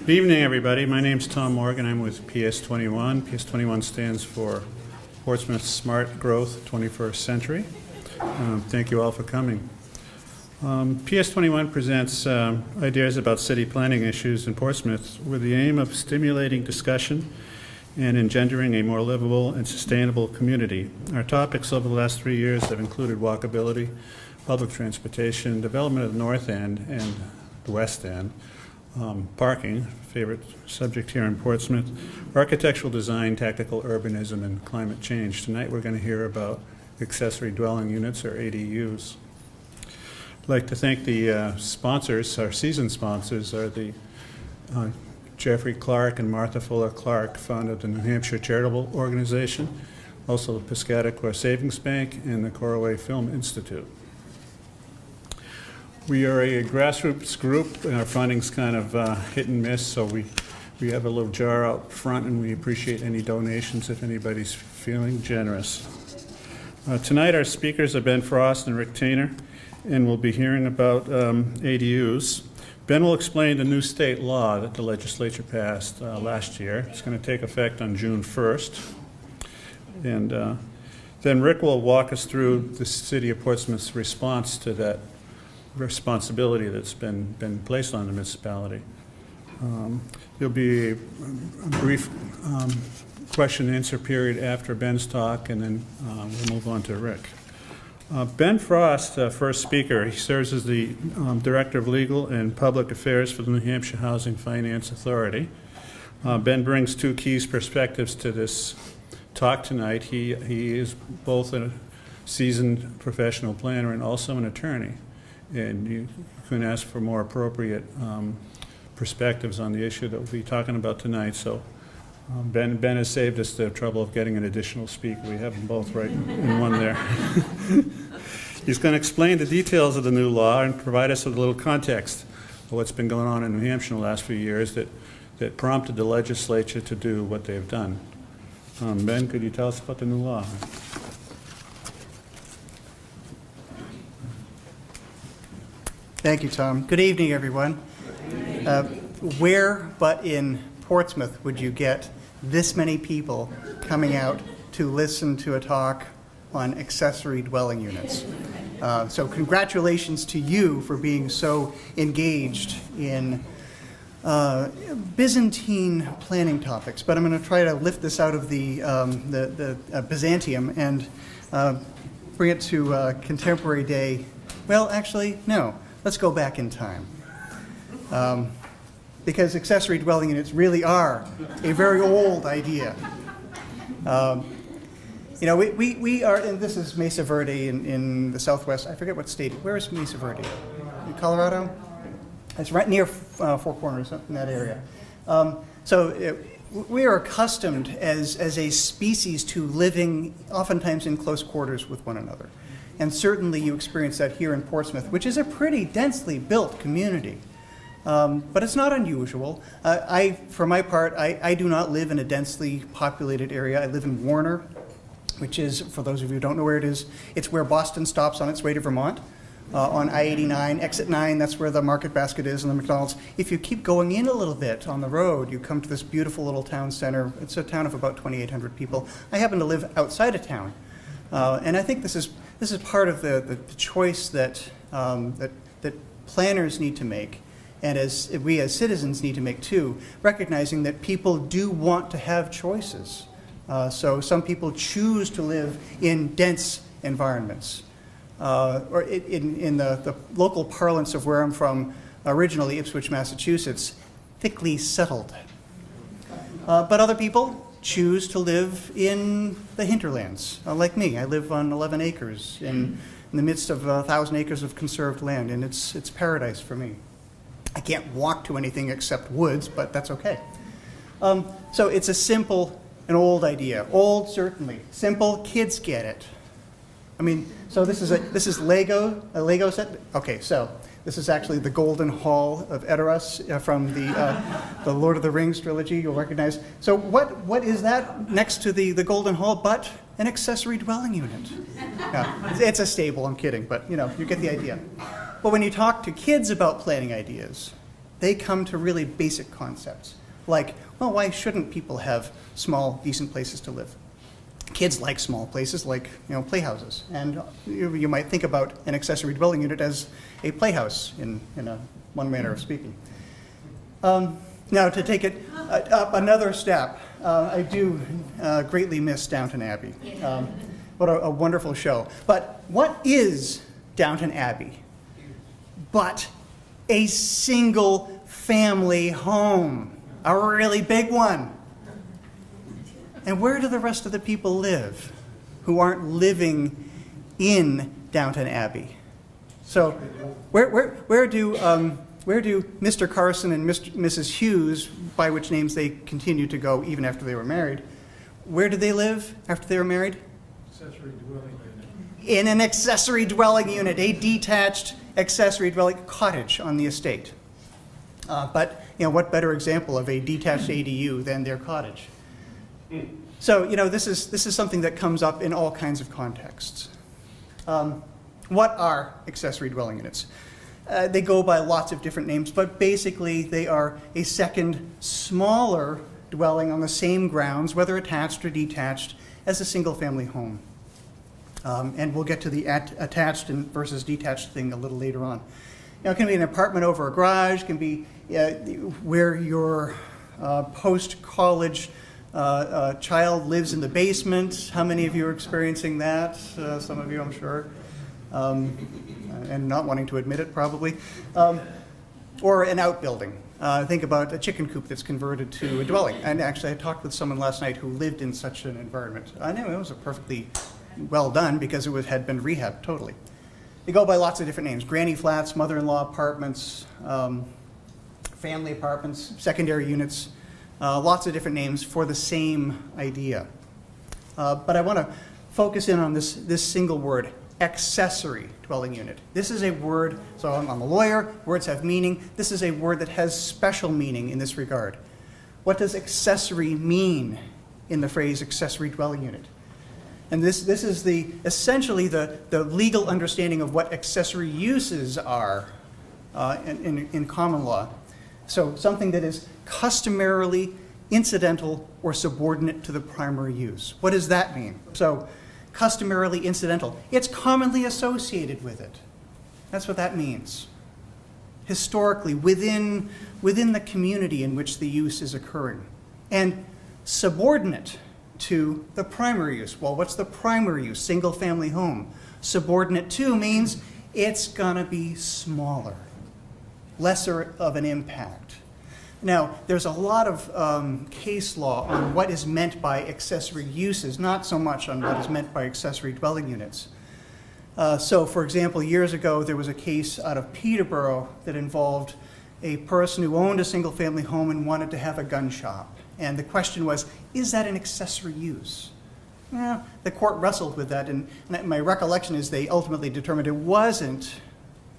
Good evening, everybody. My name's Tom Morgan. I'm with PS21. PS21 stands for Portsmouth Smart Growth 21st Century. Thank you all for coming. PS21 presents ideas about city planning issues in Portsmouth with the aim of stimulating discussion and engendering a more livable and sustainable community. Our topics over the last 3 years have included walkability, public transportation, development of the North End and the West End, parking, favorite subject here in Portsmouth, architectural design, tactical urbanism, and climate change. Tonight we're going to hear about accessory dwelling units, or ADUs. I'd like to thank the sponsors. Our season sponsors are the Jeffrey Clark and Martha Fuller Clark, founded the New Hampshire Charitable Organization, also the Piscataqua Savings Bank, and the Coroway Film Institute. We are a grassroots group, and our funding's kind of hit and miss, so we have a little jar out front, and we appreciate any donations if anybody's feeling generous. Tonight our speakers are Ben Frost and Rick Taintor, and we'll be hearing about ADUs. Ben will explain the new state law that the legislature passed last year. It's going to take effect on June 1st. And then Rick will walk us through the City of Portsmouth's response to that responsibility that's been placed on the municipality. There'll be a brief question and answer period after Ben's talk, and then we'll move on to Rick. Ben Frost, first speaker. He serves as the Director of Legal and Public Affairs for the New Hampshire Housing Finance Authority. Ben brings two key perspectives to this talk tonight. He is both a seasoned professional planner and also an attorney. And you can ask for more appropriate perspectives on the issue that we'll be talking about tonight. So Ben has saved us the trouble of getting an additional speaker. We have them both right in one there. He's going to explain the details of the new law and provide us with a little context of what's been going on in New Hampshire in the last few years that prompted the legislature to do what they've done. Ben, could you tell us about the new law? Thank you, Tom. Good evening, everyone. Where but in Portsmouth would you get this many people coming out to listen to a talk on accessory dwelling units? So congratulations to you for being so engaged in Byzantine planning topics. But I'm going to try to lift this out of the Byzantium and bring it to contemporary day. Well, actually, no. Let's go back in time. Because accessory dwelling units really are a very old idea. We are, and this is Mesa Verde in the southwest. I forget what state. Where is Mesa Verde? In Colorado? It's right near Four Corners, in that area. We are accustomed as a species to living oftentimes in close quarters with one another. And certainly you experience that here in Portsmouth, which is a pretty densely built community. But it's not unusual. For my part, I do not live in a densely populated area. I live in Warner, which is, for those of you who don't know where it is, it's where Boston stops on its way to Vermont. On I-89, exit 9, that's where the Market Basket is and the McDonald's. If you keep going in a little bit on the road, you come to this beautiful little town center. It's a town of about 2,800 people. I happen to live outside of town. And I think this is part of the choice that planners need to make, and as we as citizens need to make too, recognizing that people do want to have choices. So some people choose to live in dense environments, or in the local parlance of where I'm from, originally Ipswich, Massachusetts, thickly settled. But other people choose to live in the hinterlands, like me. I live on 11 acres in the midst of 1,000 acres of conserved land, and it's paradise for me. I can't walk to anything except woods, but that's okay. So it's a simple, an old idea. Old, certainly. Simple, kids get it. I mean, so this is a Lego set. Okay, so this is actually the Golden Hall of Edoras from the Lord of the Rings trilogy. You'll recognize. So what is that next to the Golden Hall but an accessory dwelling unit? Yeah, it's a stable. I'm kidding, but you get the idea. But when you talk to kids about planning ideas, they come to really basic concepts, like, well, why shouldn't people have small, decent places to live? Kids like small places, like playhouses, and you might think about an accessory dwelling unit as a playhouse in one manner of speaking. Now, to take it up another step, I do greatly miss Downton Abbey. What a wonderful show. But what is Downton Abbey but a single family home, a really big one? And where do the rest of the people live who aren't living in Downton Abbey? So where do Mr. Carson and Mrs. Hughes, by which names they continued to go even after they were married, where did they live after they were married? Accessory dwelling unit. In an accessory dwelling unit, a detached accessory dwelling cottage on the estate. But what better example of a detached ADU than their cottage? So this is something that comes up in all kinds of contexts. What are accessory dwelling units? They go by lots of different names, but basically they are a second, smaller dwelling on the same grounds, whether attached or detached, as a single-family home. And we'll get to the attached versus detached thing a little later on. It can be an apartment over a garage, can be where your post-college child lives in the basement. How many of you are experiencing that? Some of you, I'm sure. And not wanting to admit it, probably. Or an outbuilding. Think about a chicken coop that's converted to a dwelling. And actually, I talked with someone last night who lived in such an environment. I know it was a perfectly well done because it had been rehabbed totally. They go by lots of different names: granny flats, mother-in-law apartments, family apartments, secondary units. Lots of different names for the same idea. But I want to focus in on this single word: accessory dwelling unit. This is a word, so I'm a lawyer, words have meaning. This is a word that has special meaning in this regard. What does accessory mean in the phrase accessory dwelling unit? And this is essentially the legal understanding of what accessory uses are in common law. So something that is customarily incidental or subordinate to the primary use. What does that mean? So customarily incidental. It's commonly associated with it. That's what that means. Historically, within the community in which the use is occurring. And subordinate to the primary use. Well, what's the primary use? Single-family home. Subordinate to means it's going to be smaller, lesser of an impact. Now, there's a lot of case law on what is meant by accessory uses, not so much on what is meant by accessory dwelling units. So, for example, years ago, there was a case out of Peterborough that involved a person who owned a single-family home and wanted to have a gun shop. And the question was, is that an accessory use? Well, the court wrestled with that, and my recollection is they ultimately determined it wasn't.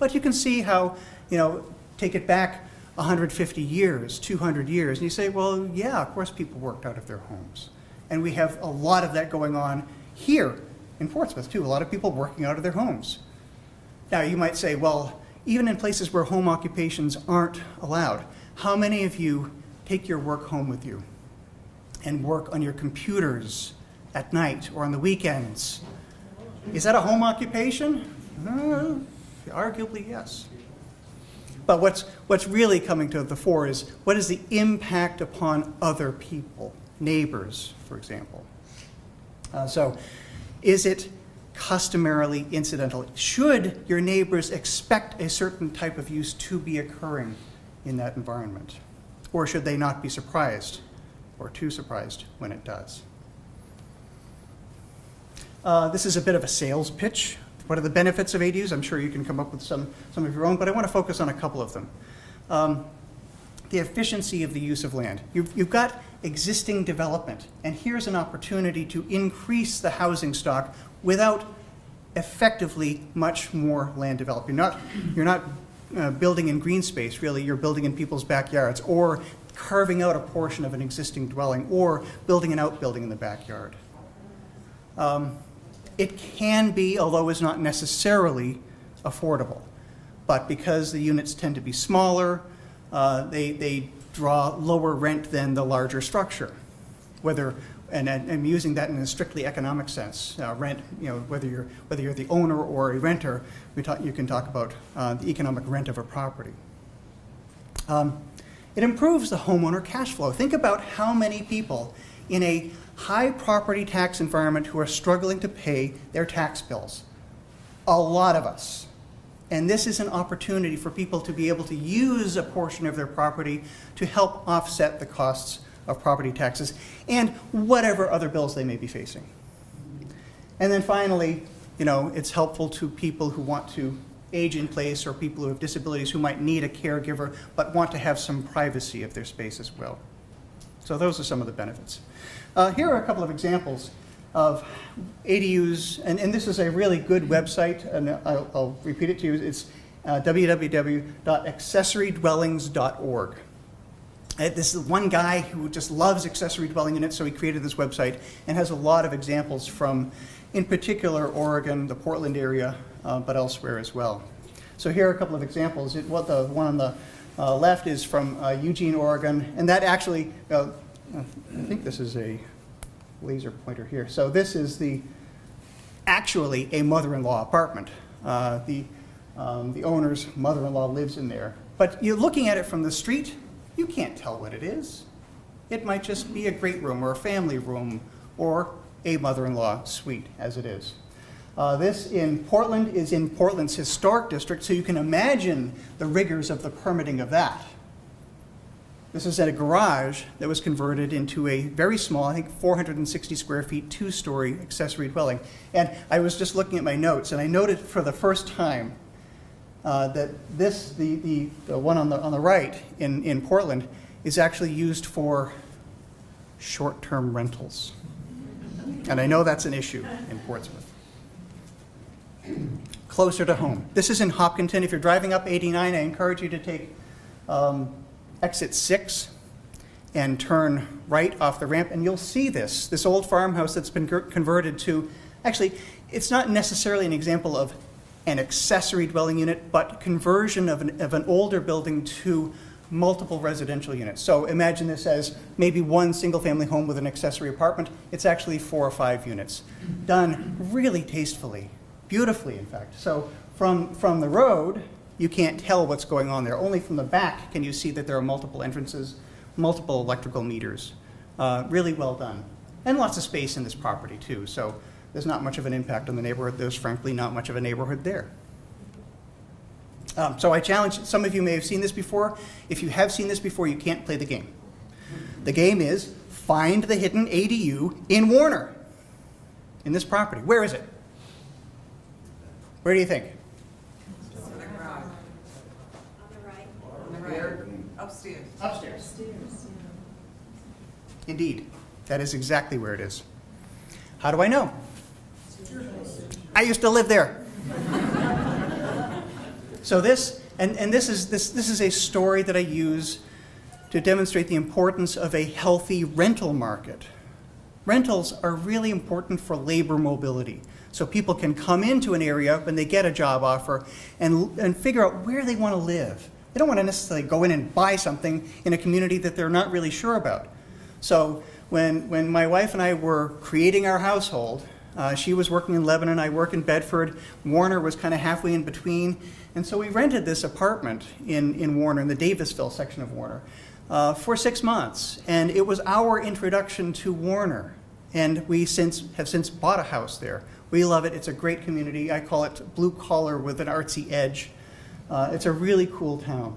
But you can see how, take it back 150 years, 200 years, and you say, well, yeah, of course people worked out of their homes. And we have a lot of that going on here in Portsmouth, too, a lot of people working out of their homes. Now, you might say, well, even in places where home occupations aren't allowed, how many of you take your work home with you and work on your computers at night or on the weekends? Is that a home occupation? Arguably, yes. But what's really coming to the fore is, what is the impact upon other people, neighbors, for example? So is it customarily incidental? Should your neighbors expect a certain type of use to be occurring in that environment? Or should they not be surprised or too surprised when it does? This is a bit of a sales pitch. What are the benefits of ADUs? I'm sure you can come up with some of your own, but I want to focus on a couple of them. The efficiency of the use of land. You've got existing development, and here's an opportunity to increase the housing stock without effectively much more land development. You're not building in green space, really. You're building in people's backyards, or carving out a portion of an existing dwelling, or building an outbuilding in the backyard. It can be, although it's not necessarily, affordable. but because the units tend to be smaller, they draw lower rent than the larger structure. And I'm using that in a strictly economic sense. Rent, whether you're the owner or a renter, you can talk about the economic rent of a property. It improves the homeowner cash flow. Think about how many people in a high property tax environment who are struggling to pay their tax bills. A lot of us. And this is an opportunity for people to be able to use a portion of their property to help offset the costs of property taxes and whatever other bills they may be facing. And then finally, it's helpful to people who want to age in place or people who have disabilities who might need a caregiver but want to have some privacy of their space as well. So those are some of the benefits. Here are a couple of examples of ADUs, and this is a really good website, and I'll repeat it to you. It's www.accessorydwellings.org. This is one guy who just loves accessory dwelling units, so he created this website and has a lot of examples from, in particular, Oregon, the Portland area, but elsewhere as well. So here are a couple of examples. The one on the left is from Eugene, Oregon, and that actually, I think this is a laser pointer here. So this is actually a mother-in-law apartment. The owner's mother-in-law lives in there. But you're looking at it from the street, you can't tell what it is. It might just be a great room or a family room or a mother-in-law suite, as it is. This in Portland is in Portland's historic district, so you can imagine the rigors of the permitting of that. This is at a garage that was converted into a very small, I think 460 square feet, two-story accessory dwelling. And I was just looking at my notes, and I noted for the first time that the one on the right in Portland is actually used for short-term rentals. And I know that's an issue in Portsmouth. Closer to home. This is in Hopkinton. If you're driving up 89, I encourage you to take exit 6 and turn right off the ramp, and you'll see this old farmhouse that's been converted to, actually, it's not necessarily an example of an accessory dwelling unit, but conversion of an older building to multiple residential units. So imagine this as maybe one single-family home with an accessory apartment. It's actually 4 or 5 units, done really tastefully, beautifully, in fact. So from the road, you can't tell what's going on there. Only from the back can you see that there are multiple entrances, multiple electrical meters. Really well done. And lots of space in this property, too. So there's not much of an impact on the neighborhood. There's frankly not much of a neighborhood there. So I challenge, some of you may have seen this before. If you have seen this before, you can't play the game. The game is find the hidden ADU in Warner, in this property. Where is it? Where do you think? On the garage. On the right. Upstairs. Upstairs. Indeed. That is exactly where it is. How do I know? I used to live there. So this is a story that I use to demonstrate the importance of a healthy rental market. Rentals are really important for labor mobility. So people can come into an area when they get a job offer and figure out where they want to live. They don't want to necessarily go in and buy something in a community that they're not really sure about. So when my wife and I were creating our household, she was working in Lebanon, I work in Bedford. Warner was kind of halfway in between. And so we rented this apartment in Warner, in the Davisville section of Warner, for 6 months. And it was our introduction to Warner. And we have since bought a house there. We love it. It's a great community. I call it blue collar with an artsy edge. It's a really cool town.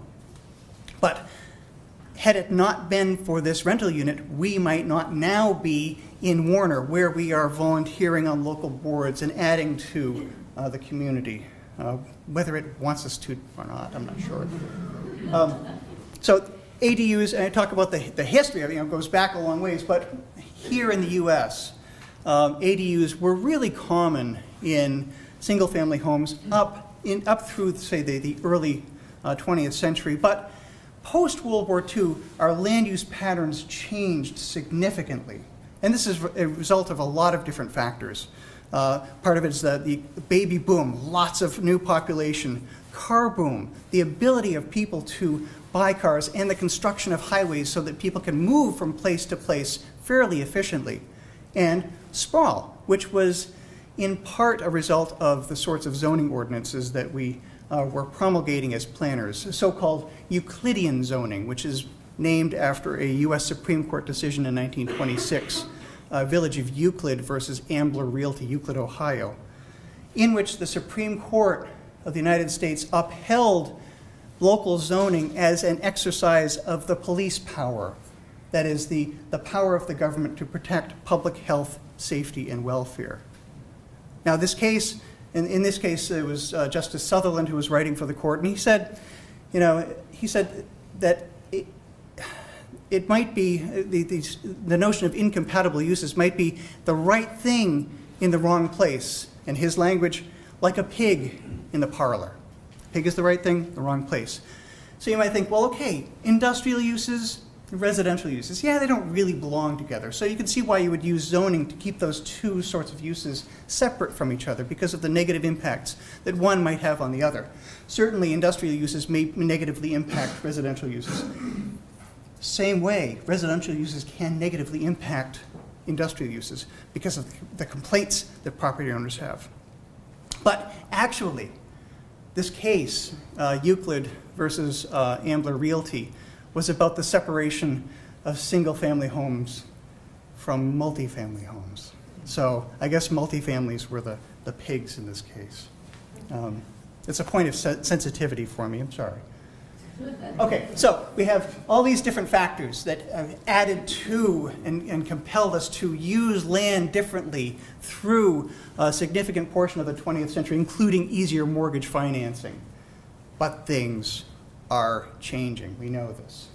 But had it not been for this rental unit, we might not now be in Warner, where we are volunteering on local boards and adding to the community. Whether it wants us to or not, I'm not sure. So ADUs, and I talk about the history of it, it goes back a long ways, but here in the U.S., ADUs were really common in single-family homes up through, say, the early 20th century. But post-World War II, our land use patterns changed significantly. And this is a result of a lot of different factors. Part of it is the baby boom, lots of new population, car boom, the ability of people to buy cars, and the construction of highways so that people can move from place to place fairly efficiently, and sprawl, which was in part a result of the sorts of zoning ordinances that we were promulgating as planners, so-called Euclidean zoning, which is named after a U.S. Supreme Court decision in 1926, Village of Euclid versus Ambler Realty, Euclid, Ohio, in which the Supreme Court of the United States upheld local zoning as an exercise of the police power, that is, the power of the government to protect public health, safety, and welfare. Now, this case, in this case, it was Justice Sutherland who was writing for the court, and he said that it might be, the notion of incompatible uses might be the right thing in the wrong place. In his language, like a pig in the parlor. Pig is the right thing, the wrong place. So you might think, well, okay, industrial uses, residential uses, yeah, they don't really belong together. So you can see why you would use zoning to keep those two sorts of uses separate from each other because of the negative impacts that one might have on the other. Certainly, industrial uses may negatively impact residential uses. Same way, residential uses can negatively impact industrial uses because of the complaints that property owners have. But actually, this case, Euclid versus Ambler Realty, was about the separation of single-family homes from multifamily homes. So I guess multifamilies were the pigs in this case. It's a point of sensitivity for me, I'm sorry. Okay, so we have all these different factors that have added to and compelled us to use land differently through a significant portion of the 20th century, including easier mortgage financing. But things are changing. We know this.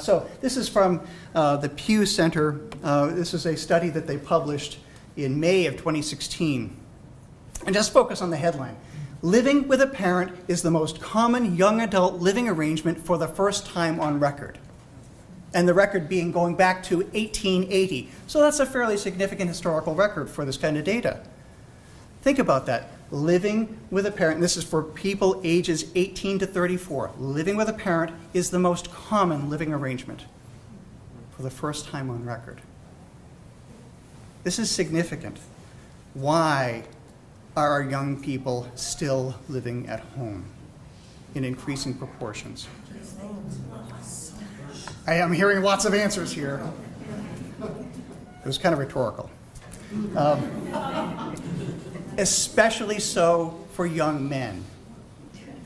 So this is from the Pew Center. This is a study that they published in May of 2016. And just focus on the headline. Living with a parent is the most common young adult living arrangement for the first time on record. And the record being going back to 1880. So that's a fairly significant historical record for this kind of data. Think about that. Living with a parent, and this is for people ages 18 to 34. Living with a parent is the most common living arrangement for the first time on record. This is significant. Why are our young people still living at home in increasing proportions? I am hearing lots of answers here. It was kind of rhetorical. Especially so for young men.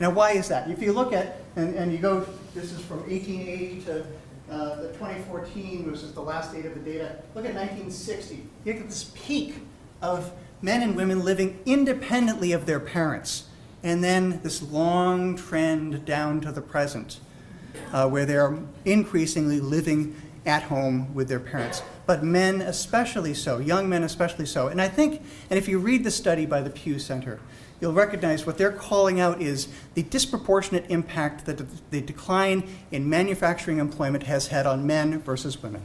Now, why is that? If you look at, and you go, this is from 1880 to the 2014, which is the last date of the data. Look at 1960. You get this peak of men and women living independently of their parents, and then this long trend down to the present, where they are increasingly living at home with their parents. But men especially so, young men especially so. And I think, and if you read the study by the Pew Center, you'll recognize what they're calling out is the disproportionate impact that the decline in manufacturing employment has had on men versus women.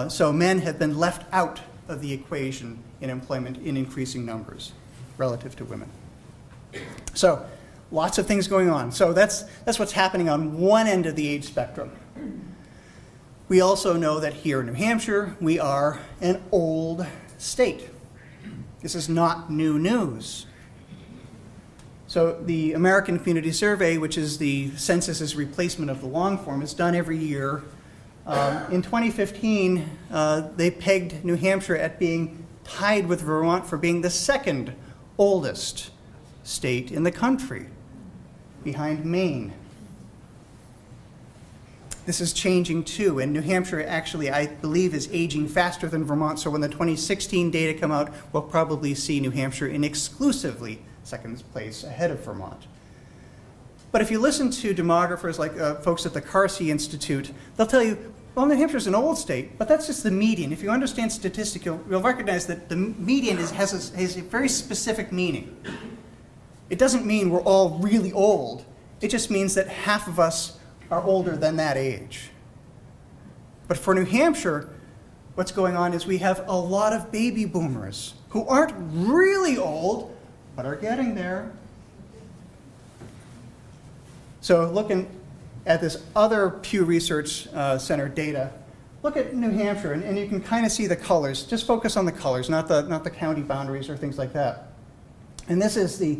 So men have been left out of the equation in employment in increasing numbers relative to women. So lots of things going on. So that's what's happening on one end of the age spectrum. We also know that here in New Hampshire, we are an old state. This is not new news. So the American Community Survey, which is the census's replacement of the long form, is done every year. In 2015, they pegged New Hampshire at being tied with Vermont for being the second oldest state in the country, behind Maine. This is changing too, and New Hampshire actually, I believe, is aging faster than Vermont, so when the 2016 data come out, we'll probably see New Hampshire in exclusively second place ahead of Vermont. But if you listen to demographers like folks at the Carsey Institute, they'll tell you, well, New Hampshire's an old state, but that's just the median. If you understand statistics, you'll recognize that the median has a very specific meaning. It doesn't mean we're all really old. It just means that half of us are older than that age. But for New Hampshire, what's going on is we have a lot of baby boomers who aren't really old, but are getting there. So looking at this other Pew Research Center data, look at New Hampshire, and you can kind of see the colors. Just focus on the colors, not the county boundaries or things like that. And this is the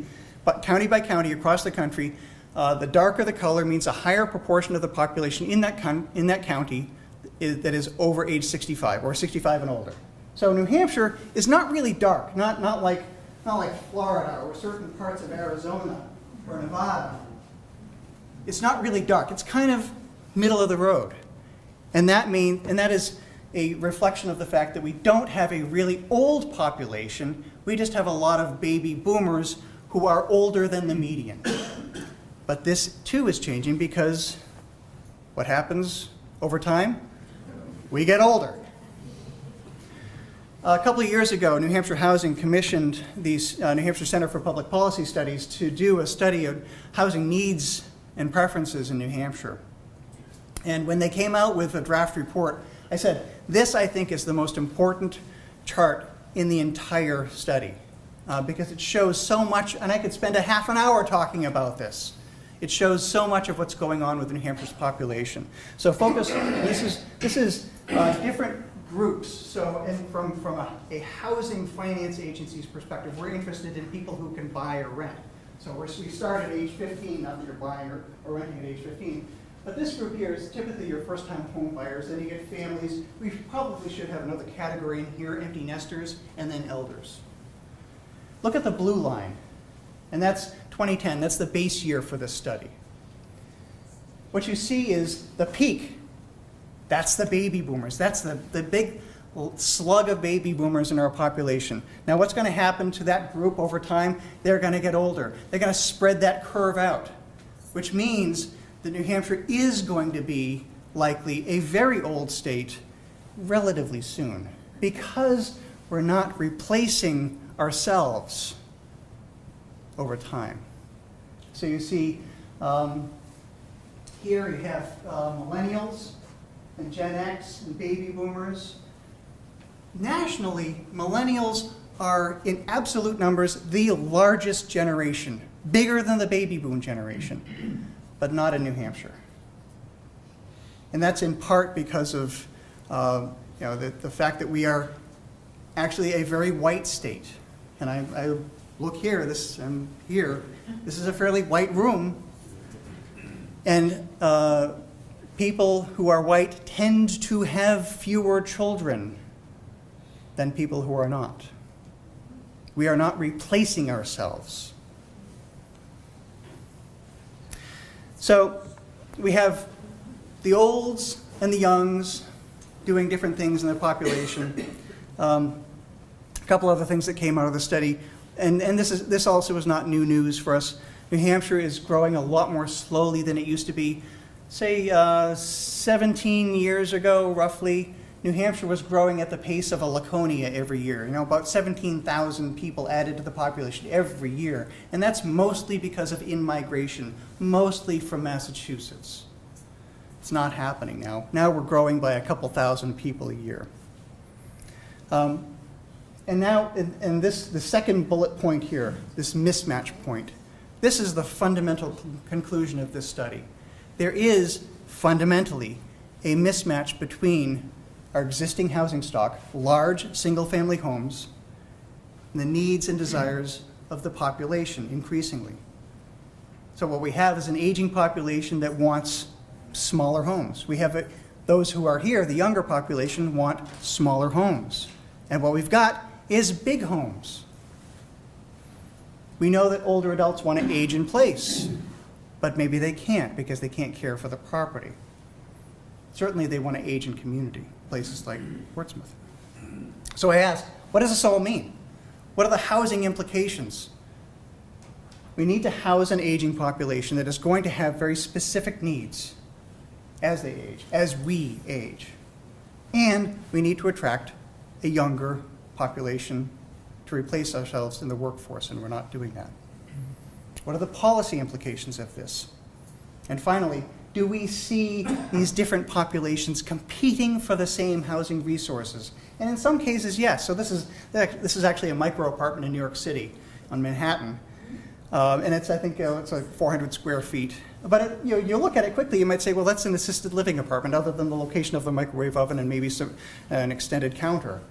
county by county across the country. The darker the color means a higher proportion of the population in that county that is over age 65 or 65 and older. So New Hampshire is not really dark, not like Florida or certain parts of Arizona or Nevada. It's not really dark. It's kind of middle of the road. And that is a reflection of the fact that we don't have a really old population. We just have a lot of baby boomers who are older than the median. But this too is changing because what happens over time? We get older. A couple of years ago, New Hampshire Housing commissioned the New Hampshire Center for Public Policy Studies to do a study of housing needs and preferences in New Hampshire. And when they came out with a draft report, I said, this I think is the most important chart in the entire study because it shows so much, and I could spend a half an hour talking about this. It shows so much of what's going on with New Hampshire's population. So focus, this is different groups. So and from a housing finance agency's perspective, we're interested in people who can buy or rent. So we start at age 15, not that you're buying or renting at age 15. But this group here is typically your first-time home buyers. Then you get families. We probably should have another category in here, empty nesters, and then elders. Look at the blue line. And that's 2010. That's the base year for this study. What you see is the peak. That's the baby boomers. That's the big slug of baby boomers in our population. Now what's going to happen to that group over time? They're going to get older. They're going to spread that curve out, which means that New Hampshire is going to be likely a very old state relatively soon because we're not replacing ourselves over time. So you see here you have millennials and Gen X and baby boomers. Nationally, millennials are in absolute numbers the largest generation, bigger than the baby boom generation, but not in New Hampshire. And that's in part because of the fact that we are actually a very white state. And I look here, this is a fairly white room. And people who are white tend to have fewer children than people who are not. We are not replacing ourselves. So we have the olds and the youngs doing different things in the population. A couple other things that came out of the study, and this also is not new news for us. New Hampshire is growing a lot more slowly than it used to be. Say 17 years ago, roughly, New Hampshire was growing at the pace of a Laconia every year. About 17,000 people added to the population every year. And that's mostly because of in-migration, mostly from Massachusetts. It's not happening now. Now we're growing by a couple thousand people a year. And now, the second bullet point here, this mismatch point, this is the fundamental conclusion of this study. There is fundamentally a mismatch between our existing housing stock, large single-family homes, and the needs and desires of the population increasingly. So what we have is an aging population that wants smaller homes. We have those who are here, the younger population, want smaller homes. And what we've got is big homes. We know that older adults want to age in place, but maybe they can't because they can't care for the property. Certainly they want to age in community, places like Portsmouth. So I asked, what does this all mean? What are the housing implications? We need to house an aging population that is going to have very specific needs as they age, as we age. And we need to attract a younger population to replace ourselves in the workforce, and we're not doing that. What are the policy implications of this? And finally, do we see these different populations competing for the same housing resources? And in some cases, yes. So this is actually a micro apartment in New York City on Manhattan. And it's, I think, it's like 400 square feet. But you look at it quickly, you might say, well, that's an assisted living apartment, other than the location of the microwave oven and maybe an extended counter.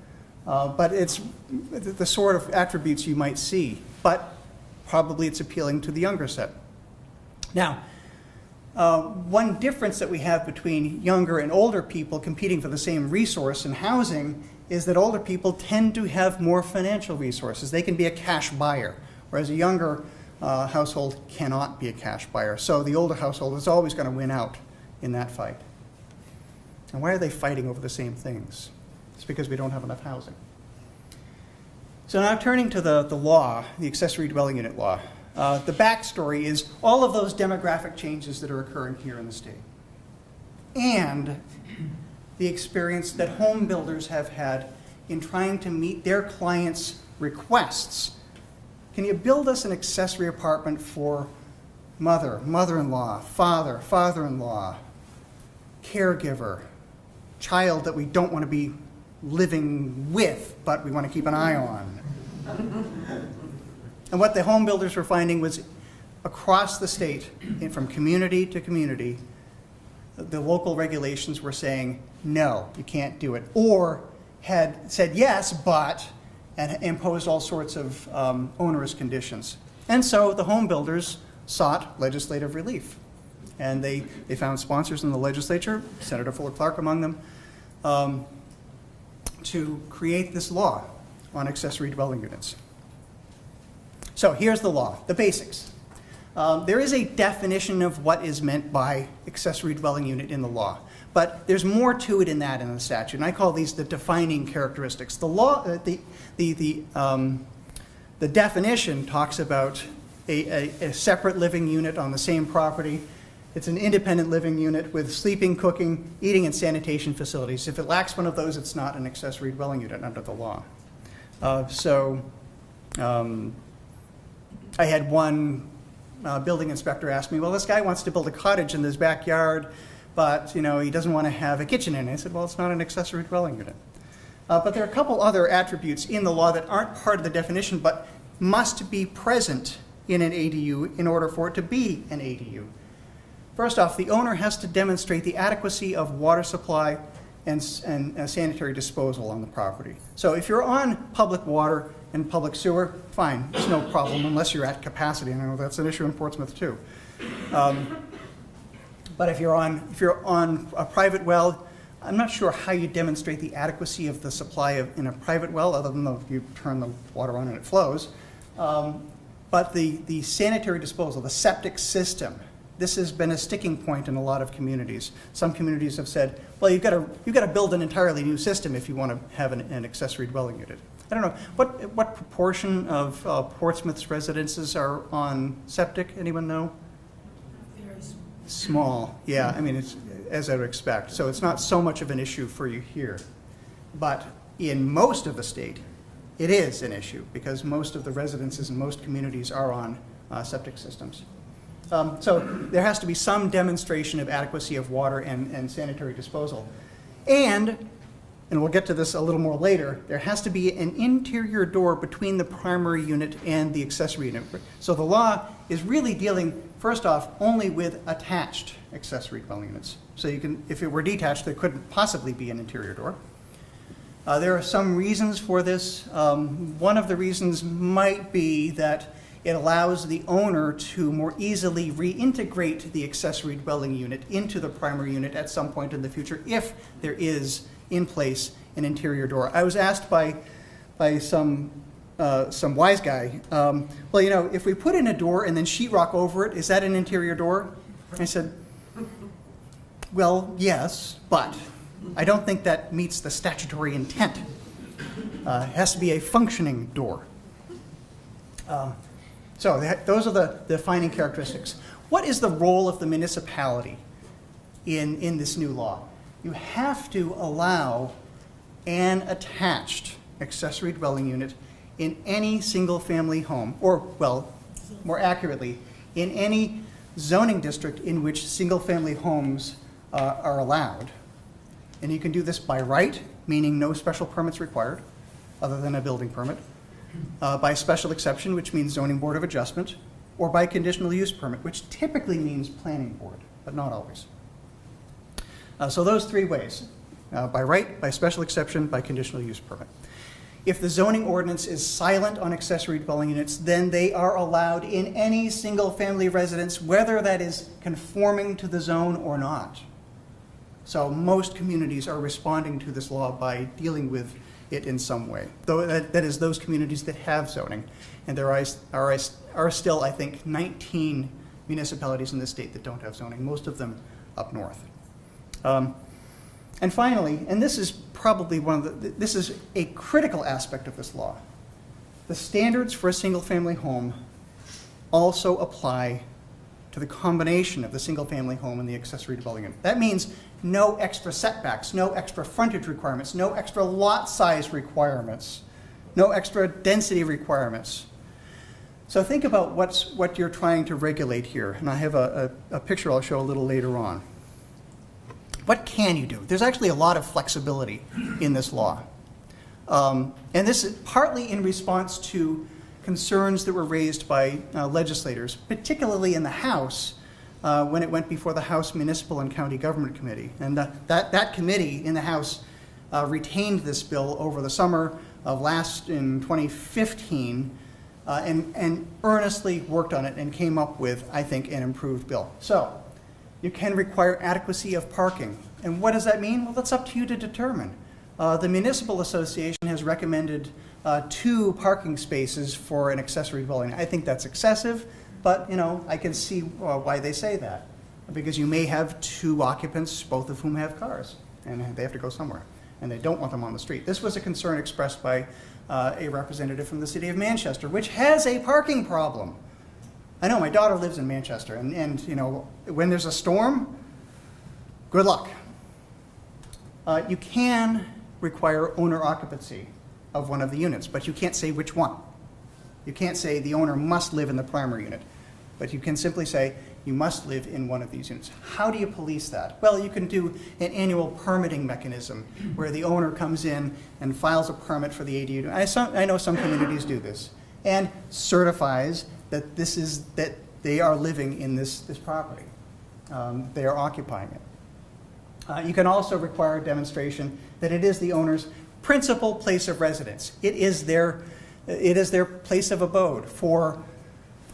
But it's the sort of attributes you might see. But probably it's appealing to the younger set. Now, one difference that we have between younger and older people competing for the same resource in housing is that older people tend to have more financial resources. They can be a cash buyer, whereas a younger household cannot be a cash buyer. So the older household is always going to win out in that fight. And why are they fighting over the same things? It's because we don't have enough housing. So now turning to the law, the accessory dwelling unit law. The backstory is all of those demographic changes that are occurring here in the state. And the experience that home builders have had in trying to meet their clients' requests. Can you build us an accessory apartment for mother, mother-in-law, father, father-in-law, caregiver, child that we don't want to be living with, but we want to keep an eye on? And what the home builders were finding was across the state, from community to community, the local regulations were saying, no, you can't do it. Or had said yes, but, and imposed all sorts of onerous conditions. And so the home builders sought legislative relief. And they found sponsors in the legislature, Senator Fuller Clark among them, to create this law on accessory dwelling units. So here's the law, the basics. There is a definition of what is meant by accessory dwelling unit in the law, but there's more to it in that in the statute, and I call these the defining characteristics. The law, the definition talks about a separate living unit on the same property. It's an independent living unit with sleeping, cooking, eating, and sanitation facilities. If it lacks one of those, it's not an accessory dwelling unit under the law. I had one building inspector ask me, well, this guy wants to build a cottage in his backyard, but he doesn't want to have a kitchen in it. I said, well, it's not an accessory dwelling unit. But there are a couple other attributes in the law that aren't part of the definition, but must be present in an ADU in order for it to be an ADU. First off, the owner has to demonstrate the adequacy of water supply and sanitary disposal on the property. So if you're on public water and public sewer, fine, it's no problem unless you're at capacity. I know that's an issue in Portsmouth too. But if you're on a private well, I'm not sure how you demonstrate the adequacy of the supply in a private well, other than you turn the water on and it flows. But the sanitary disposal, the septic system, this has been a sticking point in a lot of communities. Some communities have said, well, you've got to build an entirely new system if you want to have an accessory dwelling unit. I don't know, what proportion of Portsmouth's residences are on septic? Anyone know? Very small. Small, yeah, I mean, it's as I would expect. So it's not so much of an issue for you here. But in most of the state, it is an issue because most of the residences in most communities are on septic systems. So there has to be some demonstration of adequacy of water and sanitary disposal. And we'll get to this a little more later, there has to be an interior door between the primary unit and the accessory unit. So the law is really dealing, first off, only with attached accessory dwelling units. So you can, if it were detached, there couldn't possibly be an interior door. There are some reasons for this. One of the reasons might be that it allows the owner to more easily reintegrate the accessory dwelling unit into the primary unit at some point in the future if there is in place an interior door. I was asked by some wise guy, well, if we put in a door and then sheetrock over it, is that an interior door? I said, well, yes, but I don't think that meets the statutory intent. It has to be a functioning door. So those are the defining characteristics. What is the role of the municipality in this new law? You have to allow an attached accessory dwelling unit in any single-family home, or, well, more accurately, in any zoning district in which single-family homes are allowed. And you can do this by right, meaning no special permits required, other than a building permit. By special exception, which means zoning board of adjustment, or by conditional use permit, which typically means planning board, but not always. So those three ways, by right, by special exception, by conditional use permit. If the zoning ordinance is silent on accessory dwelling units, then they are allowed in any single-family residence, whether that is conforming to the zone or not. So most communities are responding to this law by dealing with it in some way. Though that is those communities that have zoning. And there are still, I think, 19 municipalities in the state that don't have zoning, most of them up north. And finally, and this is probably this is a critical aspect of this law, the standards for a single-family home also apply to the combination of the single-family home and the accessory dwelling unit. That means no extra setbacks, no extra frontage requirements, no extra lot size requirements, no extra density requirements. So think about what you're trying to regulate here, and I have a picture I'll show a little later on. What can you do? There's actually a lot of flexibility in this law. And this is partly in response to concerns that were raised by legislators, particularly in the House, when it went before the House Municipal and County Government Committee. And that committee in the House retained this bill over the summer of in 2015 and earnestly worked on it and came up with, I think, an improved bill. So you can require adequacy of parking. And what does that mean? Well, that's up to you to determine. The Municipal Association has recommended 2 parking spaces for an accessory dwelling. I think that's excessive, but I can see why they say that. Because you may have 2 occupants, both of whom have cars, and they have to go somewhere, and they don't want them on the street. This was a concern expressed by a representative from the city of Manchester, which has a parking problem. I know my daughter lives in Manchester, and when there's a storm, good luck. You can require owner occupancy of one of the units, but you can't say which one. You can't say the owner must live in the primary unit, but you can simply say you must live in one of these units. How do you police that? Well, you can do an annual permitting mechanism where the owner comes in and files a permit for the ADU. I know some communities do this, and certifies that they are living in this property. They are occupying it. You can also require a demonstration that it is the owner's principal place of residence. It is their place of abode for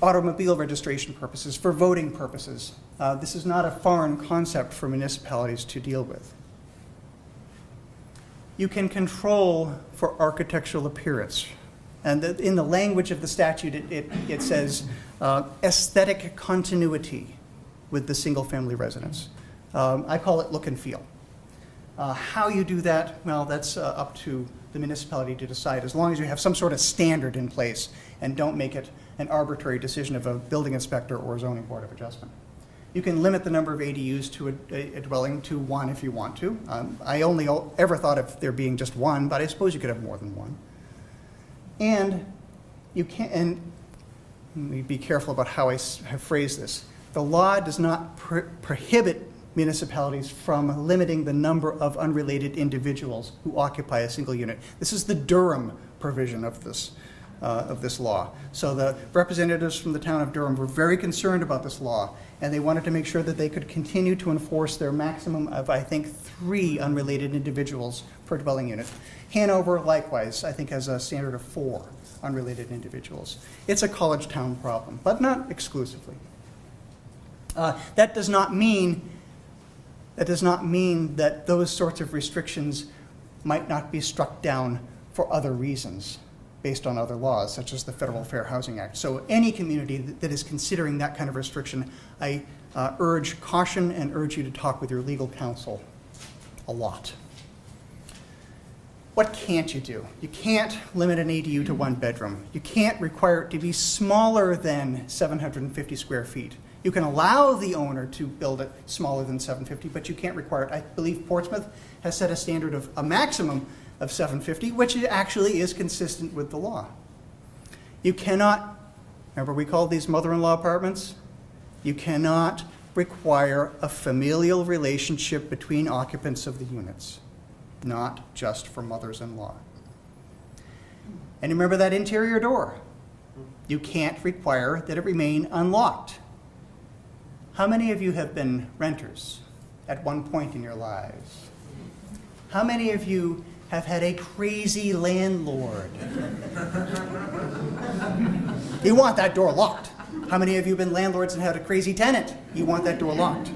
automobile registration purposes, for voting purposes. This is not a foreign concept for municipalities to deal with. You can control for architectural appearance. And in the language of the statute, it says aesthetic continuity with the single-family residence. I call it look and feel. How you do that, well, that's up to the municipality to decide, as long as you have some sort of standard in place and don't make it an arbitrary decision of a building inspector or zoning board of adjustment. You can limit the number of ADUs to a dwelling to 1 if you want to. I only ever thought of there being just 1, but I suppose you could have more than 1. And you can't, and let me be careful about how I have phrased this. The law does not prohibit municipalities from limiting the number of unrelated individuals who occupy a single unit. This is the Durham provision of this law. So the representatives from the town of Durham were very concerned about this law, and they wanted to make sure that they could continue to enforce their maximum of, I think, 3 unrelated individuals per dwelling unit. Hanover, likewise, I think has a standard of 4 unrelated individuals. It's a college town problem, but not exclusively. That does not mean that those sorts of restrictions might not be struck down for other reasons based on other laws, such as the Federal Fair Housing Act. So any community that is considering that kind of restriction, I urge caution and urge you to talk with your legal counsel a lot. What can't you do? You can't limit an ADU to 1 bedroom. You can't require it to be smaller than 750 square feet. You can allow the owner to build it smaller than 750, but you can't require it. I believe Portsmouth has set a standard of a maximum of 750, which actually is consistent with the law. You cannot, remember we called these mother-in-law apartments? You cannot require a familial relationship between occupants of the units, not just for mothers-in-law. And remember that interior door. You can't require that it remain unlocked. How many of you have been renters at one point in your lives? How many of you have had a crazy landlord? You want that door locked. How many of you have been landlords and had a crazy tenant? You want that door locked.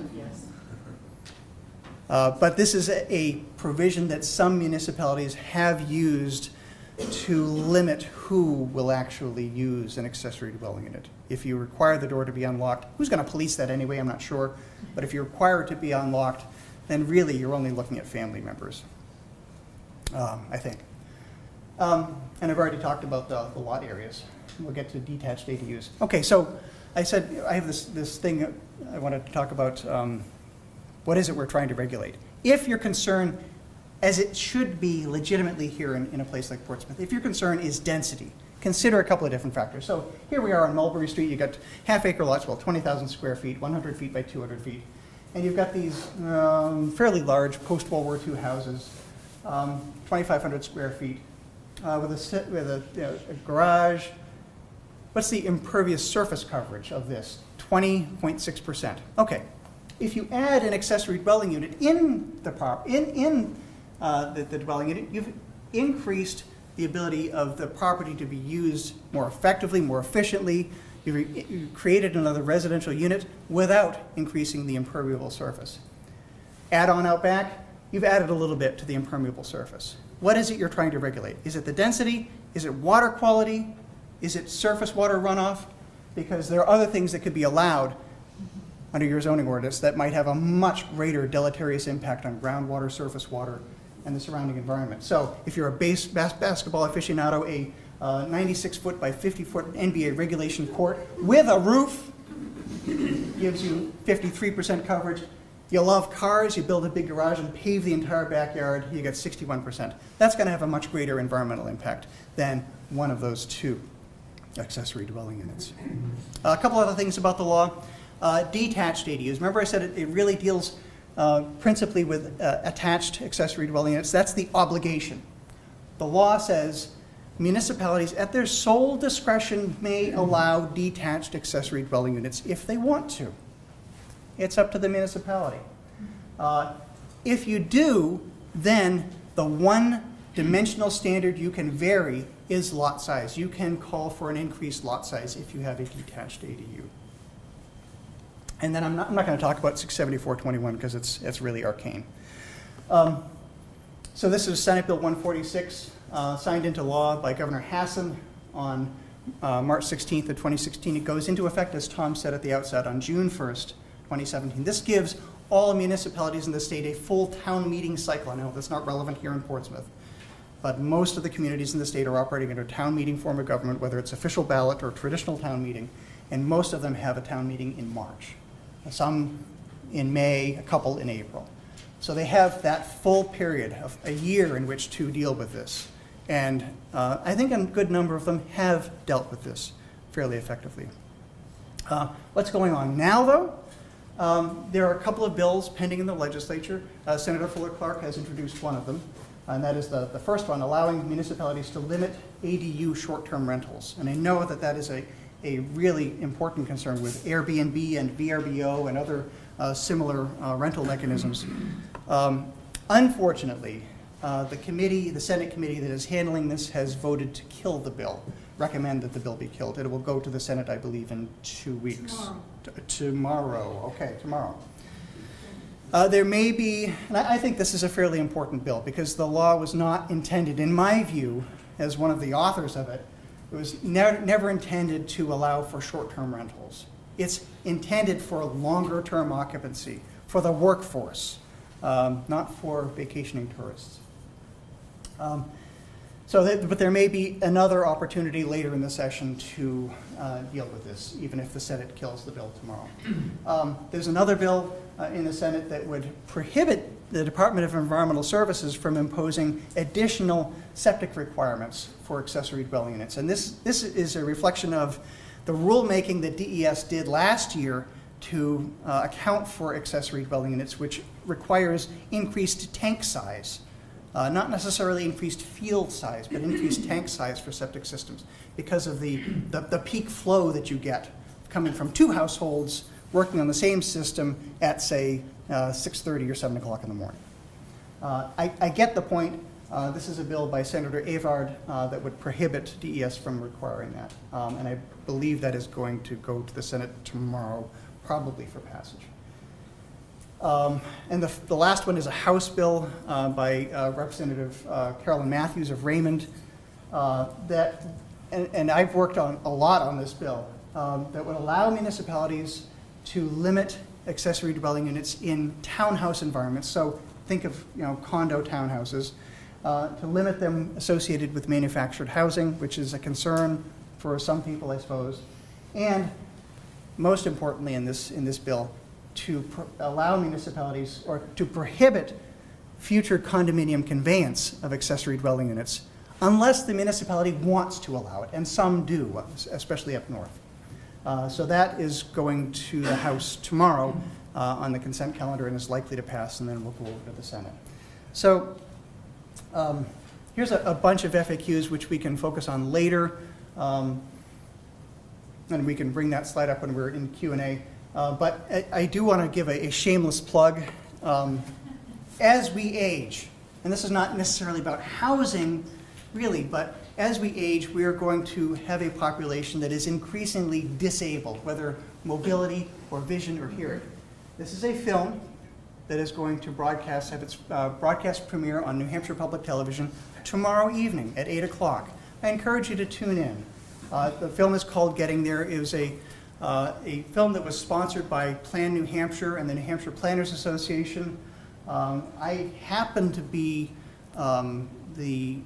But this is a provision that some municipalities have used to limit who will actually use an accessory dwelling unit. If you require the door to be unlocked, who's going to police that anyway? I'm not sure. But if you require it to be unlocked, then really you're only looking at family members, I think. And I've already talked about the lot areas. We'll get to detached ADUs. Okay, so I said I have this thing I wanted to talk about. What is it we're trying to regulate? If your concern, as it should be legitimately here in a place like Portsmouth, if your concern is density, consider a couple of different factors. So here we are on Mulberry Street. You've got half-acre lots, well, 20,000 square feet, 100 feet by 200 feet. And you've got these fairly large post-World War II houses, 2,500 square feet, with a garage. What's the impervious surface coverage of this? 20.6%. Okay. If you add an accessory dwelling unit in the dwelling unit, you've increased the ability of the property to be used more effectively, more efficiently. You've created another residential unit without increasing the impermeable surface. Add on out back, you've added a little bit to the impermeable surface. What is it you're trying to regulate? Is it the density? Is it water quality? Is it surface water runoff? Because there are other things that could be allowed under your zoning ordinance that might have a much greater deleterious impact on groundwater, surface water, and the surrounding environment. So if you're a basketball aficionado, a 96-foot by 50-foot NBA regulation court with a roof gives you 53% coverage. You love cars, you build a big garage and pave the entire backyard, you get 61%. That's going to have a much greater environmental impact than one of those two accessory dwelling units. A couple other things about the law. Detached ADUs. Remember I said it really deals principally with attached accessory dwelling units. That's the obligation. The law says municipalities at their sole discretion may allow detached accessory dwelling units if they want to. It's up to the municipality. If you do, then the one dimensional standard you can vary is lot size. You can call for an increased lot size if you have a detached ADU. And then I'm not going to talk about 67421 because it's really arcane. So this is Senate Bill 146, signed into law by Governor Hassan on March 16th of 2016. It goes into effect, as Tom said at the outset, on June 1st, 2017. This gives all municipalities in the state a full town meeting cycle. I know that's not relevant here in Portsmouth, but most of the communities in the state are operating under a town meeting form of government, whether it's official ballot or traditional town meeting, and most of them have a town meeting in March. Some in May, a couple in April. So they have that full period of a year in which to deal with this. And I think a good number of them have dealt with this fairly effectively. What's going on now, though? There are a couple of bills pending in the legislature. Senator Fuller Clark has introduced one of them, and that is the first one, allowing municipalities to limit ADU short-term rentals. And I know that that is a really important concern with Airbnb and VRBO and other similar rental mechanisms. Unfortunately, the Senate committee that is handling this has voted to kill the bill, recommend that the bill be killed. It will go to the Senate, I believe, in 2 weeks. Tomorrow. Okay, tomorrow. There may be, and I think this is a fairly important bill because the law was not intended, in my view, as one of the authors of it, it was never intended to allow for short-term rentals. It's intended for longer-term occupancy, for the workforce, not for vacationing tourists. But there may be another opportunity later in the session to deal with this, even if the Senate kills the bill tomorrow. There's another bill in the Senate that would prohibit the Department of Environmental Services from imposing additional septic requirements for accessory dwelling units. And this is a reflection of the rulemaking that DES did last year to account for accessory dwelling units, which requires increased tank size Not necessarily increased field size, but increased tank size for septic systems because of the peak flow that you get coming from two households working on the same system at, say, 6:30 or 7 o'clock in the morning. I get the point. This is a bill by Senator Avard that would prohibit DES from requiring that. And I believe that is going to go to the Senate tomorrow, probably for passage. And the last one is a House bill by Representative Carolyn Matthews of Raymond and I've worked on a lot on this bill, that would allow municipalities to limit accessory dwelling units in townhouse environments. So think of condo townhouses, to limit them associated with manufactured housing, which is a concern for some people, I suppose. And most importantly in this bill, to allow municipalities or to prohibit future condominium conveyance of accessory dwelling units unless the municipality wants to allow it, and some do, especially up north. So that is going to the House tomorrow on the consent calendar and is likely to pass, and then we'll go over to the Senate. So here's a bunch of FAQs which we can focus on later, and we can bring that slide up when we're in Q&A. But I do want to give a shameless plug. As we age, and this is not necessarily about housing, really, but as we age, we are going to have a population that is increasingly disabled, whether mobility or vision or hearing. This is a film that is going to have its broadcast premiere on New Hampshire Public Television tomorrow evening at 8 o'clock. I encourage you to tune in. The film is called Getting There. It was a film that was sponsored by Plan New Hampshire and the New Hampshire Planners Association. I happen to be the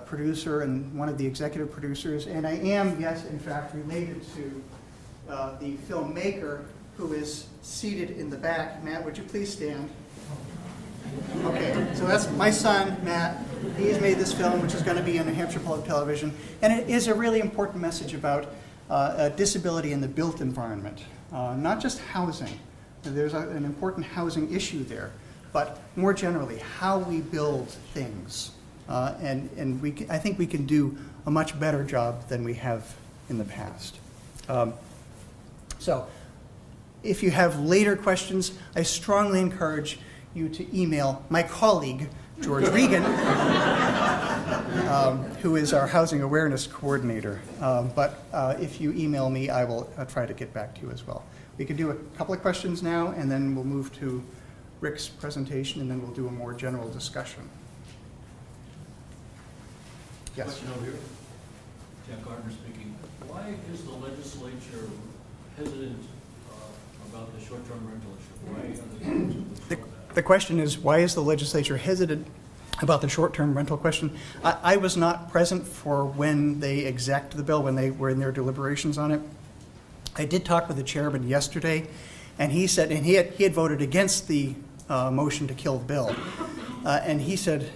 producer and one of the executive producers, and I am, yes, in fact, related to the filmmaker who is seated in the back. Matt, would you please stand? Okay, so that's my son, Matt. He has made this film, which is going to be on New Hampshire Public Television, and it is a really important message about disability in the built environment, not just housing. There's an important housing issue there, but more generally, how we build things. And I think we can do a much better job than we have in the past. So if you have later questions, I strongly encourage you to email my colleague, George Regan, who is our housing awareness coordinator. But if you email me, I will try to get back to you as well. We can do a couple of questions now, and then we'll move to Rick's presentation, and then we'll do a more general discussion. Yes. Question over here. Jack Gardner speaking. Why is the legislature hesitant about the short-term rental issue? Why are they going to withdraw that? The question is, why is the legislature hesitant about the short-term rental question? I was not present for when they execed the bill, when they were in their deliberations on it. I did talk with the chairman yesterday, and he said, and he had voted against the motion to kill the bill, and he said,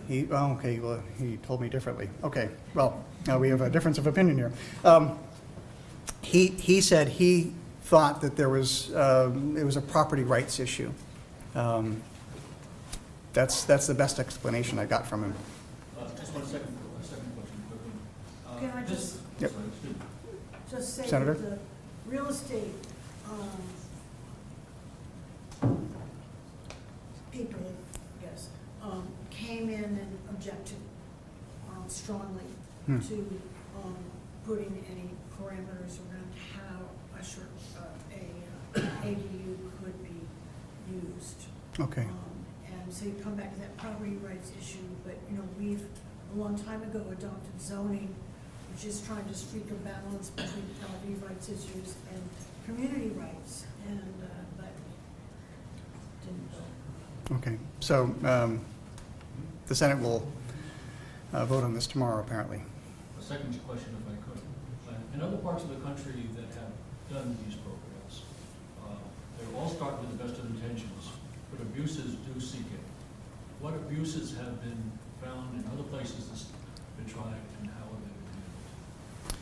he told me differently. Okay, well, now we have a difference of opinion here. He said he thought that it was a property rights issue. That's the best explanation I got from him. Just one second question quickly. Can I just- Yep. Sorry, excuse me. Just say Senator? that the real estate people, I guess, came in and objected strongly to putting any parameters around how a ADU could be used. Okay. And so you come back to that property rights issue, but we've a long time ago adopted zoning, which is trying to strike a balance between property rights issues and community rights, and but didn't go. Okay, so the Senate will vote on this tomorrow, apparently. A second question, if I could. In other parts of the country that have done these programs, they all start with the best of intentions, but abuses do seek it. What abuses have been found in other places that's been tried, and how have they been handled?